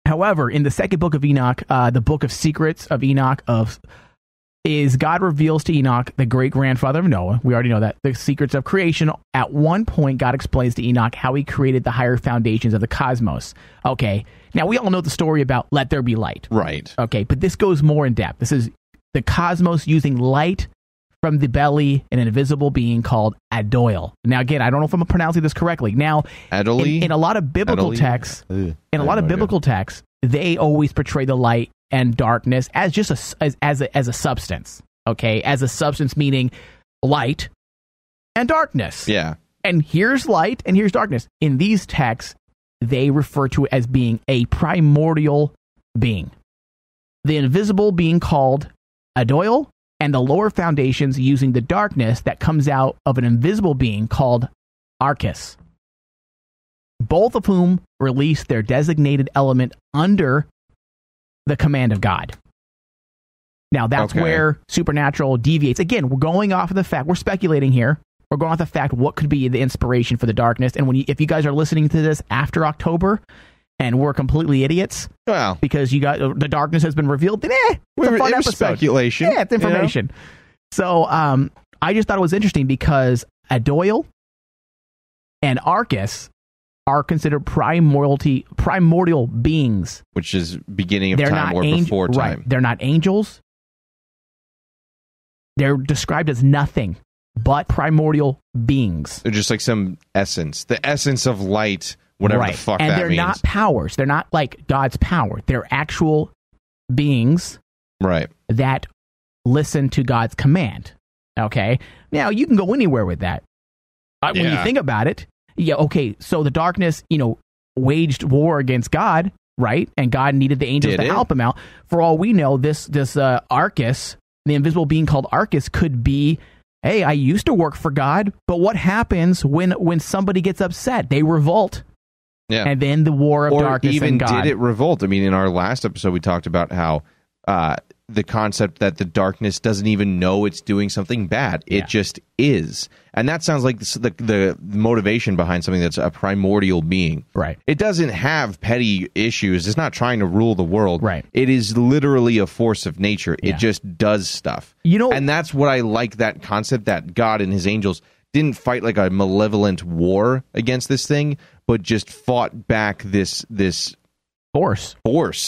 However, in the second book of Enoch, the book of secrets of Enoch, God reveals to Enoch, the great grandfather of Noah. We already know that, the secrets of creation. At one point, God explains to Enoch how he created the higher foundations of the cosmos. Okay. Now, we all know the story about let there be light. Right. Okay, but this goes more in depth. This is the cosmos using light from the belly in an invisible being called Adoil. Now, again, I don't know if I'm pronouncing this correctly. Now, in a lot of biblical texts, they always portray the light and darkness as just as a substance. Okay, as a substance, meaning light and darkness. Yeah. And here's light and here's darkness. In these texts, they refer to it as being a primordial being. The invisible being called Adoil, and the lower foundations using the darkness that comes out of an invisible being called Arcus. Both of whom release their designated element under the command of God. Now, that's where Supernatural deviates. Again, we're going off of the fact, we're speculating here. We're going off the fact what could be the inspiration for the darkness. And if you guys are listening to this after October, and we're completely idiots, because the darkness has been revealed, then it's a fun episode. Speculation. Yeah, it's information. So I just thought it was interesting because Adoil and Arcus are considered primordial beings. Which is beginning of time or before time. Right. They're not angels. They're described as nothing but primordial beings. They're just like some essence. The essence of light, whatever the fuck that means. And they're not powers. They're not like God's power. They're actual beings that listen to God's command. Okay? Now, you can go anywhere with that. When you think about it, so the darkness, waged war against God, right? And God needed the angels to help him out. For all we know, this Arcus, the invisible being called Arcus, could be, hey, I used to work for God, but what happens when somebody gets upset? They revolt. Yeah. And then the war of darkness and God. Or even did it revolt? I mean, in our last episode, we talked about how the concept that the darkness doesn't even know it's doing something bad. It just is. And that sounds like the motivation behind something that's a primordial being. Right. It doesn't have petty issues. It's not trying to rule the world. Right. It is literally a force of nature. It just does stuff. And that's what I like, that concept that God and his angels didn't fight like a malevolent war against this thing, but just fought back this force,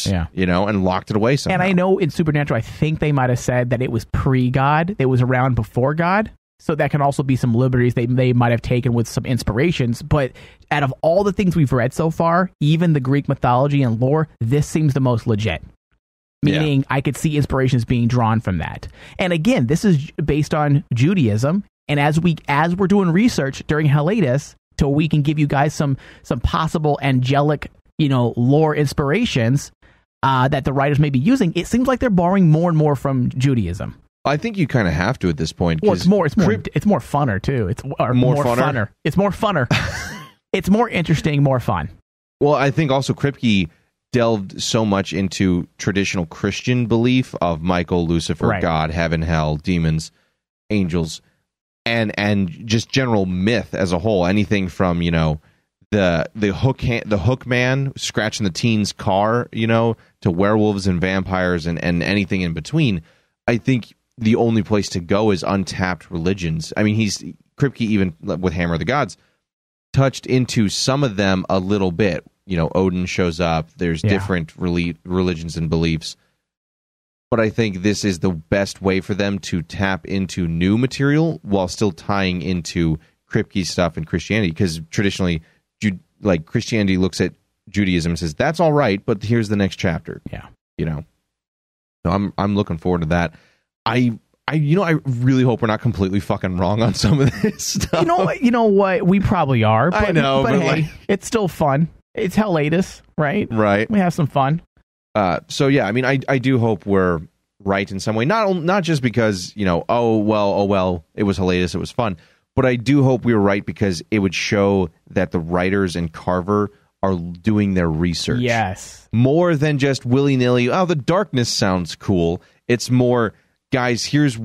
and locked it away somehow. And I know in Supernatural, I think they might have said that it was pre-God, it was around before God, so that can also be some liberties they might have taken with some inspirations. But out of all the things we've read so far, even the Greek mythology and lore, this seems the most legit. Meaning, I could see inspirations being drawn from that. And again, this is based on Judaism. And as we're doing research during Hiatus, so we can give you guys some possible angelic, lore inspirations that the writers may be using, it seems like they're borrowing more and more from Judaism. I think you kind of have to at this point. Well, it's more funner too. It's more funner. It's more funner. It's more interesting, more fun. Well, I think also Kripke delved so much into traditional Christian belief of Michael, Lucifer, God, heaven, hell, demons, angels, and just general myth as a whole. Anything from the hook man scratching the teen's car, to werewolves and vampires and anything in between. I think the only place to go is untapped religions. I mean, Kripke, even with Hammer of the Gods, touched into some of them a little bit. Odin shows up. There's different religions and beliefs. But I think this is the best way for them to tap into new material while still tying into Kripke's stuff and Christianity. Because traditionally, like Christianity looks at Judaism and says, that's all right, but here's the next chapter. Yeah. You know? So I'm looking forward to that. I really hope we're not completely fucking wrong on some of this stuff. You know what? We probably are. But, I know, but hey, like, it's still fun. It's Hellatus, right? Right. We have some fun. So yeah, I mean, I do hope we're right in some way. Not just because, oh well, it was Hellatus, it was fun. But I do hope we were right because it would show that the writers and Carver are doing their research. Yes. More than just willy-nilly, oh, the darkness sounds cool. It's more, guys, here's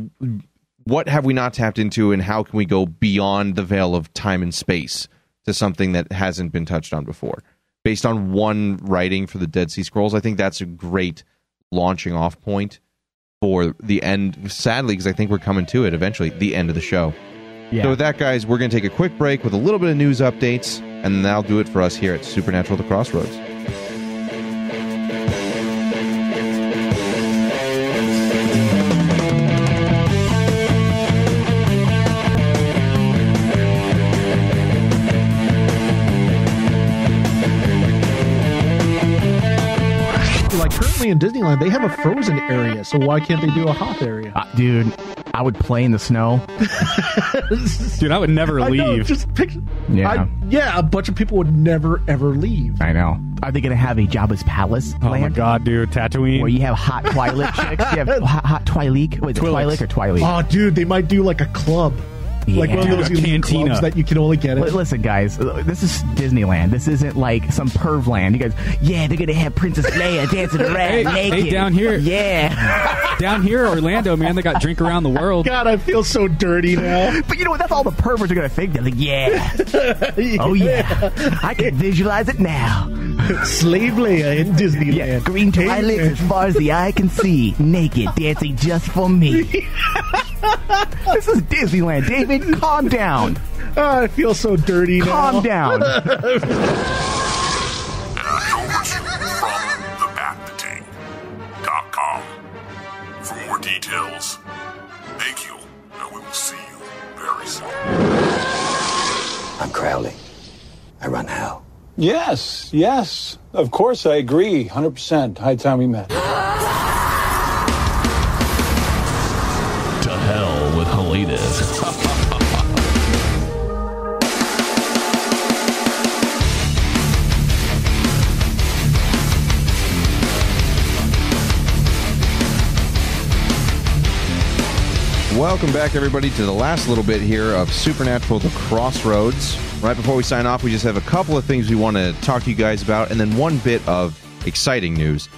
what have we not tapped into and how can we go beyond the veil of time and space to something that hasn't been touched on before. Based on one writing for the Dead Sea Scrolls, I think that's a great launching off point for the end, sadly, because I think we're coming to it eventually, the end of the show. Yeah. So with that, guys, we're going to take a quick break with a little bit of news updates, and that'll do it for us here at Supernatural The Crossroads. Like currently in Disneyland, they have a frozen area, so why can't they do a hot area? Dude, I would play in the snow. Dude, I would never leave. I know, just picture. Yeah. A bunch of people would never ever leave. I know. Are they going to have a Jabba's Palace Oh land? my god, dude, Tatooine. Where you have hot Twi'lek chicks? You have hot Twi'lek? Wait, is it Twi'lek or Twi'lek? Oh, dude, they might do like a club. Like one of those elite cantina clubs that you can only get in. Listen, guys, this is Disneyland. This isn't like some perv land. You guys, yeah, they're gonna have Princess Leia dancing around naked. Hey, down here. Yeah. Down here, Orlando, man, they got Drink Around the World. God, I feel so dirty now. But you know what? That's all the perverts are gonna think. They're like, yeah. Oh, yeah. I can visualize it now. Slave Leia in Disneyland. Yeah, green Twi'leks as far as the eye can see. Naked, dancing just for me. This is Disneyland, David. Calm down. Oh, I feel so dirty now. Calm down. And yours from thebatpating.com. For more details, thank you, and we will see you very soon. I'm Crowley. I run hell. Yes. Of course, I agree. 100%. High time we met. To hell with Hellatus. Welcome back, everybody, to the last little bit here of Supernatural The Crossroads. Right before we sign off, we just have a couple of things we want to talk to you guys about, and then one bit of exciting news.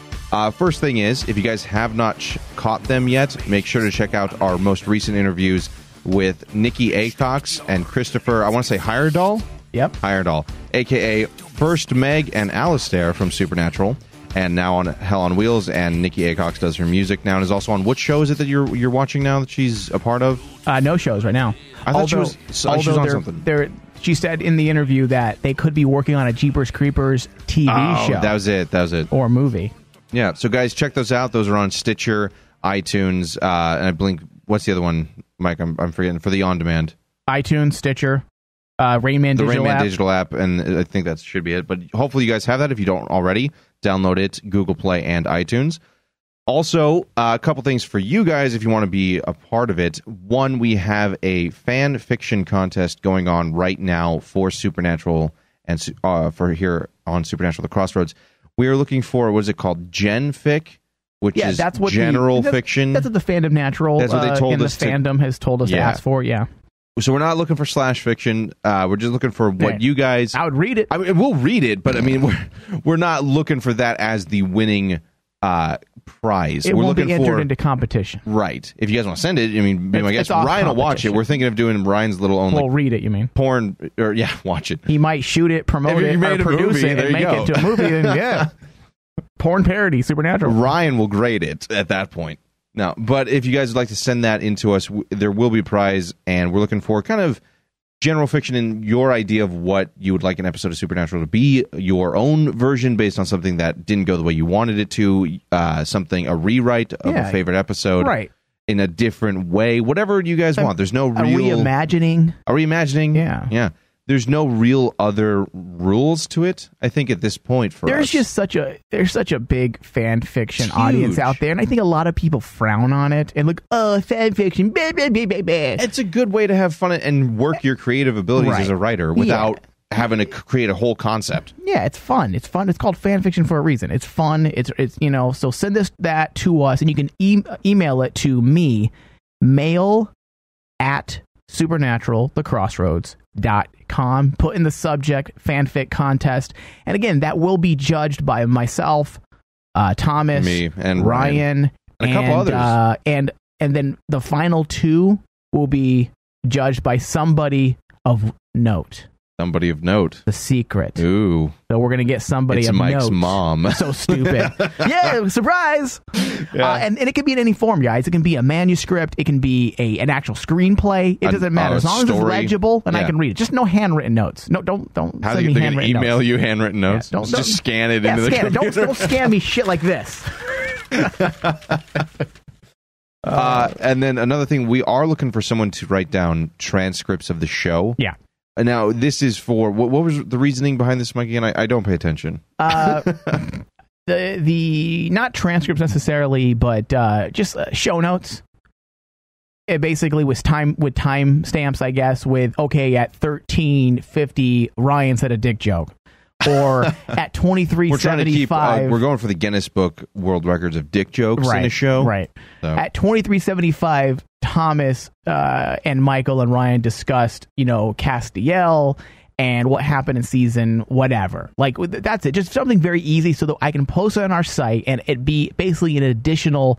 First thing is, if you guys have not caught them yet, make sure to check out our most recent interviews with Nikki Acox and Christopher, I want to say Heyerdahl? Yep. Heyerdahl, a.k.a. First Meg and Alistair from Supernatural, and now on Hell on Wheels, and Nikki Acox does her music now and is also on, what show is it that you're watching now that she's a part of? No shows right now. I thought she was on something. She said in the interview that they could be working on a Jeepers Creepers TV show. That was it. Or movie. Yeah, so guys, check those out. Those are on Stitcher, iTunes, and I blink. What's the other one, Mike? I'm forgetting. For the on-demand. iTunes, Stitcher, Rainman Digital app, and I think that should be it. But hopefully you guys have that. If you don't already, download it, Google Play and iTunes. Also, a couple things for you guys if you want to be a part of it. One, we have a fan fiction contest going on right now for Supernatural and for here on Supernatural The Crossroads. We are looking for, what is it called? Genfic, which is that's what general fiction. That's what the Fandom Natural that's what they told us the fandom has told us to ask for, yeah. So we're not looking for slash fiction. We're just looking for what you guys... I would read it. I mean, we'll read it, but I mean, we're not looking for that as the winning prize. It won't be entered into competition. Right. If you guys want to send it, I mean, I guess Ryan will watch it. We're thinking of doing Ryan's little own... Well, read it, you mean? Porn, or watch it. He might shoot it, promote it, or produce it, and make it to a movie, and yeah. Porn parody, Supernatural. Ryan will grade it at that point. No, but if you guys would like to send that into us, there will be a prize, and we're looking for kind of general fiction and your idea of what you would like an episode of Supernatural to be, your own version based on something that didn't go the way you wanted it to, a rewrite of a favorite episode, right, in a different way, whatever you guys want. There's no real... A reimagining. Yeah. there's no real other rules to it. I think at this point for there's us. just such a big fan fiction It's audience huge. out there, and I think a lot of people frown on it and look, oh, fan fiction, blah, blah, blah, blah, blah. It's a good way to have fun and work your creative abilities Right. as a writer without having to create a whole concept. Yeah, it's fun. It's fun. It's called fan fiction for a reason. It's fun. It's so send that to us, and you can email it to me, mail@supernaturalthecrossroads.com. Put in the subject fanfic contest, and again, that will be judged by myself, Thomas, Me, and Ryan, and a couple others. and then the final two will be judged by somebody of note. Somebody of note. The secret. Ooh. So we're going to get somebody It's of Mike's note. mom. So stupid. Yeah, surprise. Yeah. And it can be in any form, guys. It can be a manuscript. It can be an actual screenplay. It doesn't matter. As long as it's legible and I can read it. Just no handwritten notes. No, don't How send me they handwritten notes. email you handwritten notes? Yeah, Just scan it into the scan it. computer. Don't scan me shit like this. And then another thing, we are looking for someone to write down transcripts of the show. Yeah. Now, this is for, what was the reasoning behind this, Mikey? And I don't pay attention. The not transcripts necessarily, but just show notes. It basically was time stamps, I guess, with, okay, at 13:50, Ryan said a dick joke. Or at 23:75. We're trying to keep, we're going for the Guinness Book World Records of dick jokes in a show. Right. So. At 23:75, Thomas and Michael and Ryan discussed, Castiel and what happened in season whatever. Like, that's it. Just something very easy so that I can post it on our site and it be basically an additional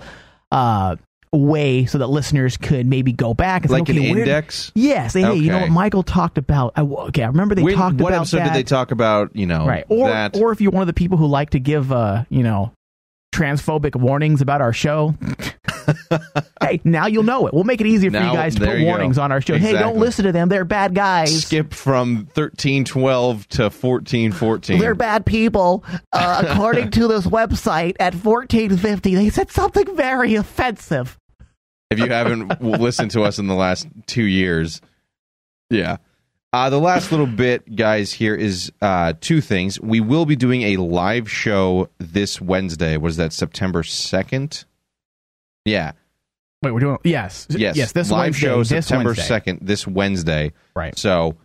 way so that listeners could maybe go back and like say, okay, an index? Yeah, say, hey, you know what Michael talked about? I remember they talked about what episode that. did they talk about, right. that? Or if you're one of the people who like to give, transphobic warnings about our show, hey, now you'll know it. We'll make it easier for you guys to put warnings on our show. Exactly. Hey, don't listen to them. They're bad guys. Skip from 13:12 to 14:14. They're bad people. According to this website, at 14:50, they said something very offensive. If you haven't listened to us in the last 2 years. Yeah. The last little bit, guys, here is two things. We will be doing a live show this Wednesday. Was that September 2nd? Yeah. Wait, we're doing... Yes. Yes, this live Wednesday. show September Wednesday. 2nd, this Wednesday. Right. So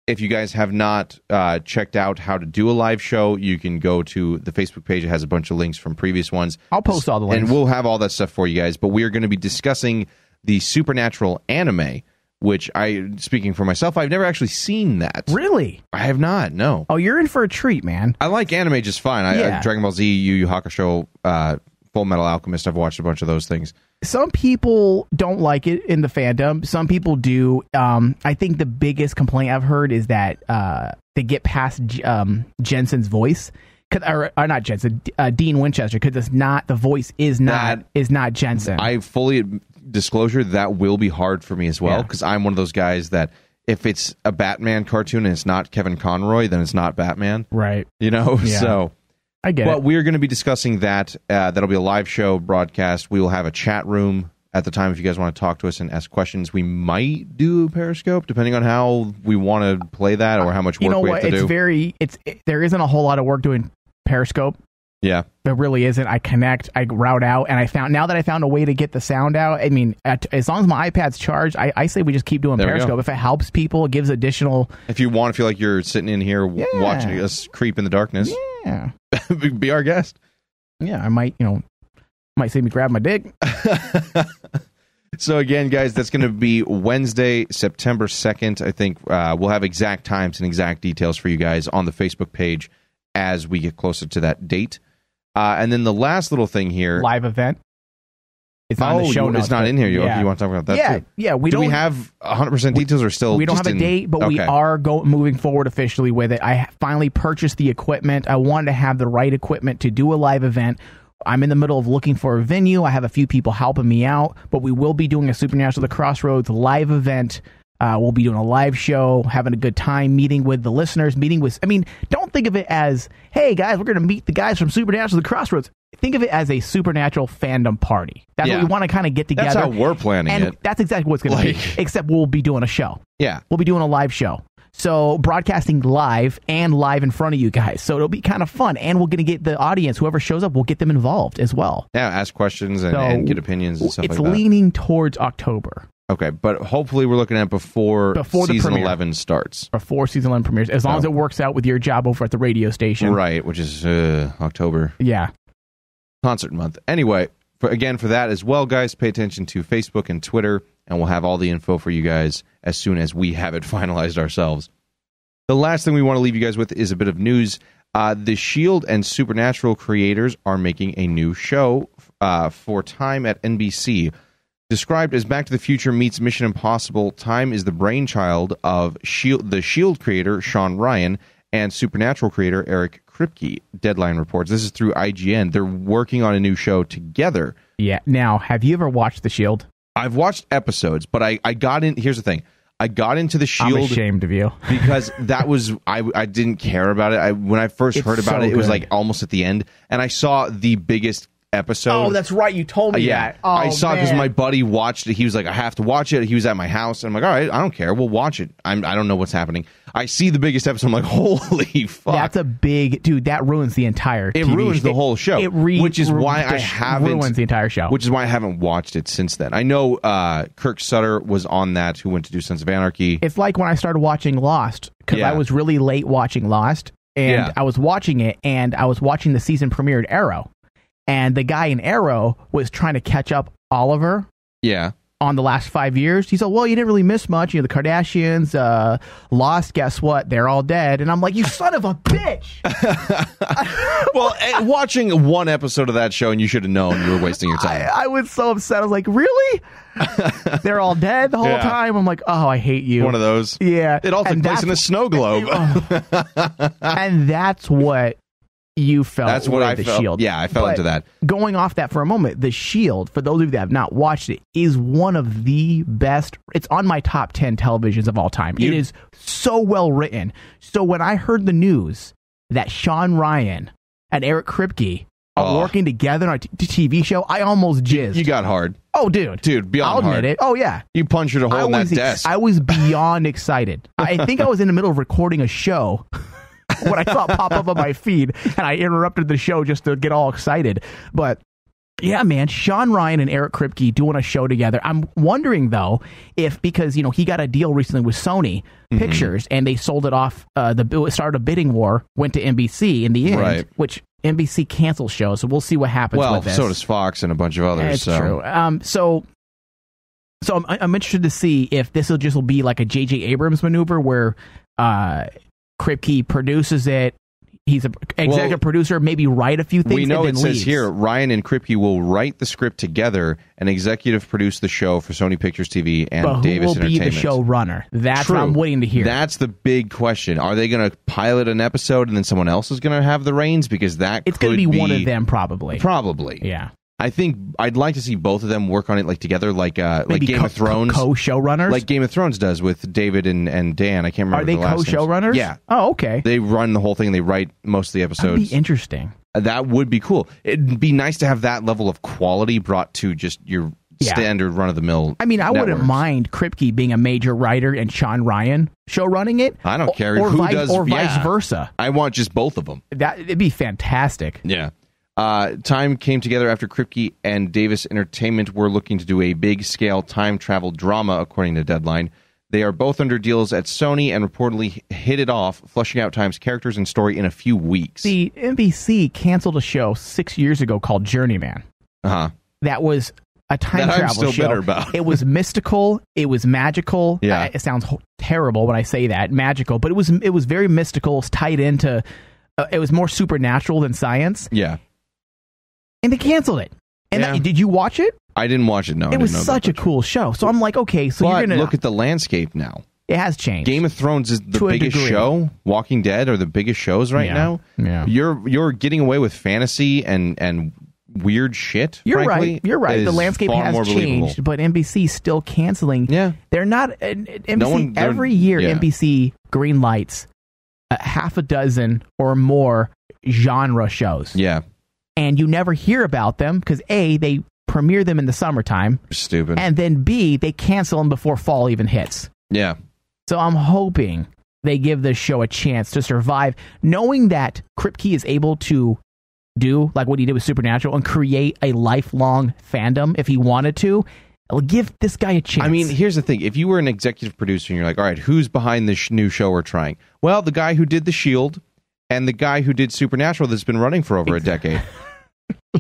if you guys have not checked out how to do a live show, you can go to the Facebook page. It has a bunch of links from previous ones. I'll post all the links. And we'll have all that stuff for you guys. But we are going to be discussing the Supernatural anime, which speaking for myself, I've never actually seen that. Really? I have not, no. Oh, you're in for a treat, man. I like anime just fine. Dragon Ball Z, Yu Yu Hakusho, Full Metal Alchemist, I've watched a bunch of those things. Some people don't like it in the fandom. Some people do. I think the biggest complaint I've heard is that they get past Jensen's voice. Or not Jensen, Dean Winchester, because it's not, the voice is not Jensen. I fully... Disclosure, that will be hard for me as well, because I'm one of those guys that if it's a Batman cartoon and it's not Kevin Conroy, then it's not Batman. Right. So I get it. But we're going to be discussing that. That'll be a live show broadcast. We will have a chat room at the time if you guys want to talk to us and ask questions. We might do Periscope, depending on how we want to play that or how much work we have to do. There isn't a whole lot of work doing Periscope. Yeah. There really isn't. I connect, I route out, and now that I found a way to get the sound out, I mean, as long as my iPad's charged, I say we just keep doing Periscope. If it helps people, it gives additional... If you want to feel like you're sitting in here watching us creep in the darkness, be our guest. Yeah, I might see me grab my dick. So again, guys, that's going to be Wednesday, September 2nd. I think we'll have exact times and exact details for you guys on the Facebook page as we get closer to that date. And then the last little thing here... Live event. It's on the show notes. It's not in here. You want to talk about that too? Yeah. Do we have 100% details or still... We don't have a date, but we are moving forward officially with it. I finally purchased the equipment. I wanted to have the right equipment to do a live event. I'm in the middle of looking for a venue. I have a few people helping me out, but we will be doing a Supernatural The Crossroads live event. We'll be doing a live show, having a good time, meeting with the listeners, don't think of it as, hey guys, we're going to meet the guys from Supernatural The Crossroads. Think of it as a Supernatural fandom party. That's what we want to kind of get together. That's how we're planning it. That's exactly what it's going to be, except we'll be doing a show. Yeah. We'll be doing a live show. So broadcasting live and live in front of you guys. So it'll be kind of fun. And we're going to get the audience, whoever shows up, we'll get them involved as well. Yeah, ask questions and get opinions and stuff like that. It's leaning towards October. Okay, but hopefully we're looking at before season 11 starts. Before season 11 premieres. As long as it works out with your job over at the radio station. Right, which is October. Yeah. Concert month. Anyway, for that as well, guys, pay attention to Facebook and Twitter, and we'll have all the info for you guys as soon as we have it finalized ourselves. The last thing we want to leave you guys with is a bit of news. The S.H.I.E.L.D. and Supernatural creators are making a new show for Time at NBC. Described as Back to the Future meets Mission Impossible, Time is the brainchild of the S.H.I.E.L.D. creator Sean Ryan and Supernatural creator Eric Kripke. Deadline reports. This is through IGN. They're working on a new show together. Yeah. Now, have you ever watched The S.H.I.E.L.D.? I've watched episodes, but I got in. Here's the thing. I got into the S.H.I.E.L.D. I'm ashamed of you. because that was I didn't care about it. When I first heard about it, it was like almost at the end, and I saw the biggest episode. Oh, that's right. You told me that. Oh, I saw it because my buddy watched it. He was like, I have to watch it. He was at my house. And I'm like, all right, I don't care. We'll watch it. I don't know what's happening. I see the biggest episode. I'm like, holy fuck. That's a big... Dude, that ruins the entire TV. It ruins the whole show. Which is why I haven't... ruins the entire show. Which is why I haven't watched it since then. I know Kirk Sutter was on that, who went to do Sons of Anarchy. It's like when I started watching Lost, because I was really late watching Lost, and I was watching it, and I was watching the season premiere at Arrow. And the guy in Arrow was trying to catch up Oliver on the last 5 years. He said, well, you didn't really miss much. You know, the Kardashians, Lost, guess what? They're all dead. And I'm like, you son of a bitch. Well, watching one episode of that show and you should have known you were wasting your time. I was so upset. I was like, really? They're all dead the whole time? I'm like, oh, I hate you. One of those. Yeah. It all took place in a snow globe. And that's what... you felt. That's what I the felt. S.H.I.E.L.D. Yeah, I fell into that. Going off that for a moment, the S.H.I.E.L.D., for those of you that have not watched it, is one of the best. It's on my top 10 televisions of all time. It is so well written. So when I heard the news that Sean Ryan and Eric Kripke are working together on a TV show, I almost jizzed. You got hard. Oh, dude. Beyond I'll hard. admit it. Oh, yeah. You punctured a hole in that desk. I was beyond excited. I think I was in the middle of recording a show when I saw it pop up on my feed, and I interrupted the show just to get all excited. But yeah, man, Sean Ryan and Eric Kripke doing a show together. I'm wondering though if, because you know he got a deal recently with Sony Pictures, and they sold it off. It started a bidding war, went to NBC in the end, which NBC canceled shows. So we'll see what happens. With this. So does Fox and a bunch of others. It's true. So I'm interested to see if this will be like a J.J. Abrams maneuver where Kripke produces it. He's an executive producer, maybe write a few things. We know and then it leaves. says here, Ryan and Kripke will write the script together and executive produce the show for Sony Pictures TV and but Davis who will be the showrunner? That's what I'm waiting to hear. That's the big question. Are they going to pilot an episode and then someone else is going to have the reins? Because it's going to be one of them, probably. Probably. Yeah. I think I'd like to see both of them work on it together, like Game of Thrones, co-showrunners, like Game of Thrones does with David and Dan. I can't remember. Are they the last co-showrunners? Yeah. Oh, okay. They run the whole thing. They write most of the episodes. That'd be interesting. That would be cool. It'd be nice to have that level of quality brought to just your standard run-of-the-mill. I mean, I wouldn't mind Kripke being a major writer and Sean Ryan show running it. I don't care or who vice, does, or vice versa. I want just both of them. It'd be fantastic. Yeah. Time came together after Kripke and Davis Entertainment were looking to do a big-scale time travel drama, according to Deadline. They are both under deals at Sony and reportedly hit it off, fleshing out Time's characters and story in a few weeks. The NBC canceled a show 6 years ago called Journeyman. That was a time travel I'm still show. bitter about. It was mystical. It was magical. Yeah. It sounds terrible when I say that, magical, but it was very mystical, tied into. It was more supernatural than science. Yeah. And they canceled it. And did you watch it? I didn't watch it, no. It was such a cool show. So I'm like, okay, so you're going to... look at the landscape now. It has changed. Game of Thrones is the biggest show. Walking Dead are the biggest shows right now. Yeah. You're getting away with fantasy and weird shit, You're frankly. right. You're right. The landscape has changed, but NBC's still canceling. Yeah. They're not... NBC, every year, NBC greenlights half a dozen or more genre shows. Yeah. And you never hear about them because A, they premiere them in the summertime. Stupid. And then B, they cancel them before fall even hits. Yeah. So I'm hoping they give this show a chance to survive, knowing that Kripke is able to do like what he did with Supernatural and create a lifelong fandom if he wanted to. It'll give this guy a chance. I mean, here's the thing. If you were an executive producer and you're like, all right, who's behind this new show we're trying? Well, the guy who did The Shield and the guy who did Supernatural that's been running for over a decade.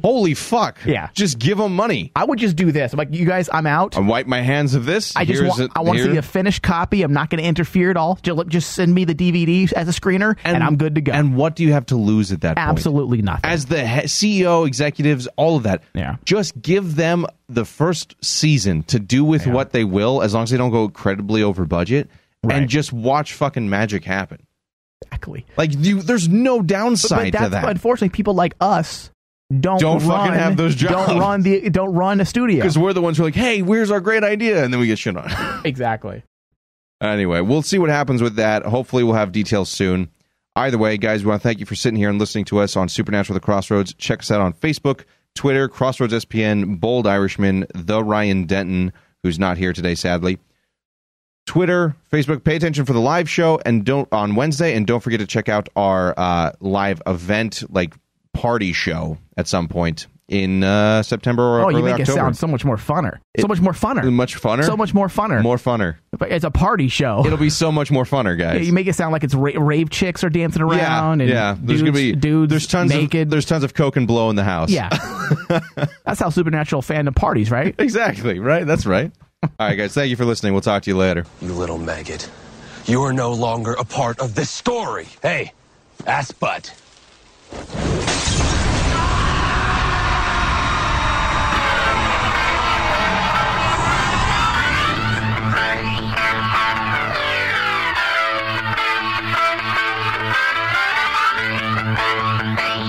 Holy fuck. Yeah. Just give them money. I would just do this. I'm like, you guys, I'm out. I wipe my hands of this. I want to see a finished copy. I'm not going to interfere at all. Just send me the DVD as a screener, and I'm good to go. And what do you have to lose at that point? Absolutely nothing. As the CEO, executives, all of that, just give them the first season to do with what they will, as long as they don't go incredibly over budget, and just watch fucking magic happen. Exactly. Like, there's no downside to that. Unfortunately, people like us don't fucking have those jobs. Don't run a studio, because we're the ones who are like, hey, where's our great idea, and then we get shit on. Exactly. Anyway, we'll see what happens with that. Hopefully we'll have details soon. Either way, guys, we want to thank you for sitting here and listening to us on Supernatural The Crossroads. Check us out on Facebook, Twitter, Crossroads SPN, Bold Irishman, The Ryan Denton, who's not here today, sadly. Twitter, Facebook, pay attention for the live show on Wednesday, and don't forget to check out our live event, like party show at some point in September or early October. You make it sound so much more funner. Much funner? So much more funner. More funner. It's a party show. It'll be so much more funner, guys. Yeah, you make it sound like it's rave chicks are dancing around. Yeah. There's going to be dudes naked. There's tons of coke and blow in the house. Yeah. That's how Supernatural fandom parties, right? Exactly, right? That's right. All right, guys, thank you for listening. We'll talk to you later. You little maggot. You are no longer a part of this story. Hey, ass butt. Bye.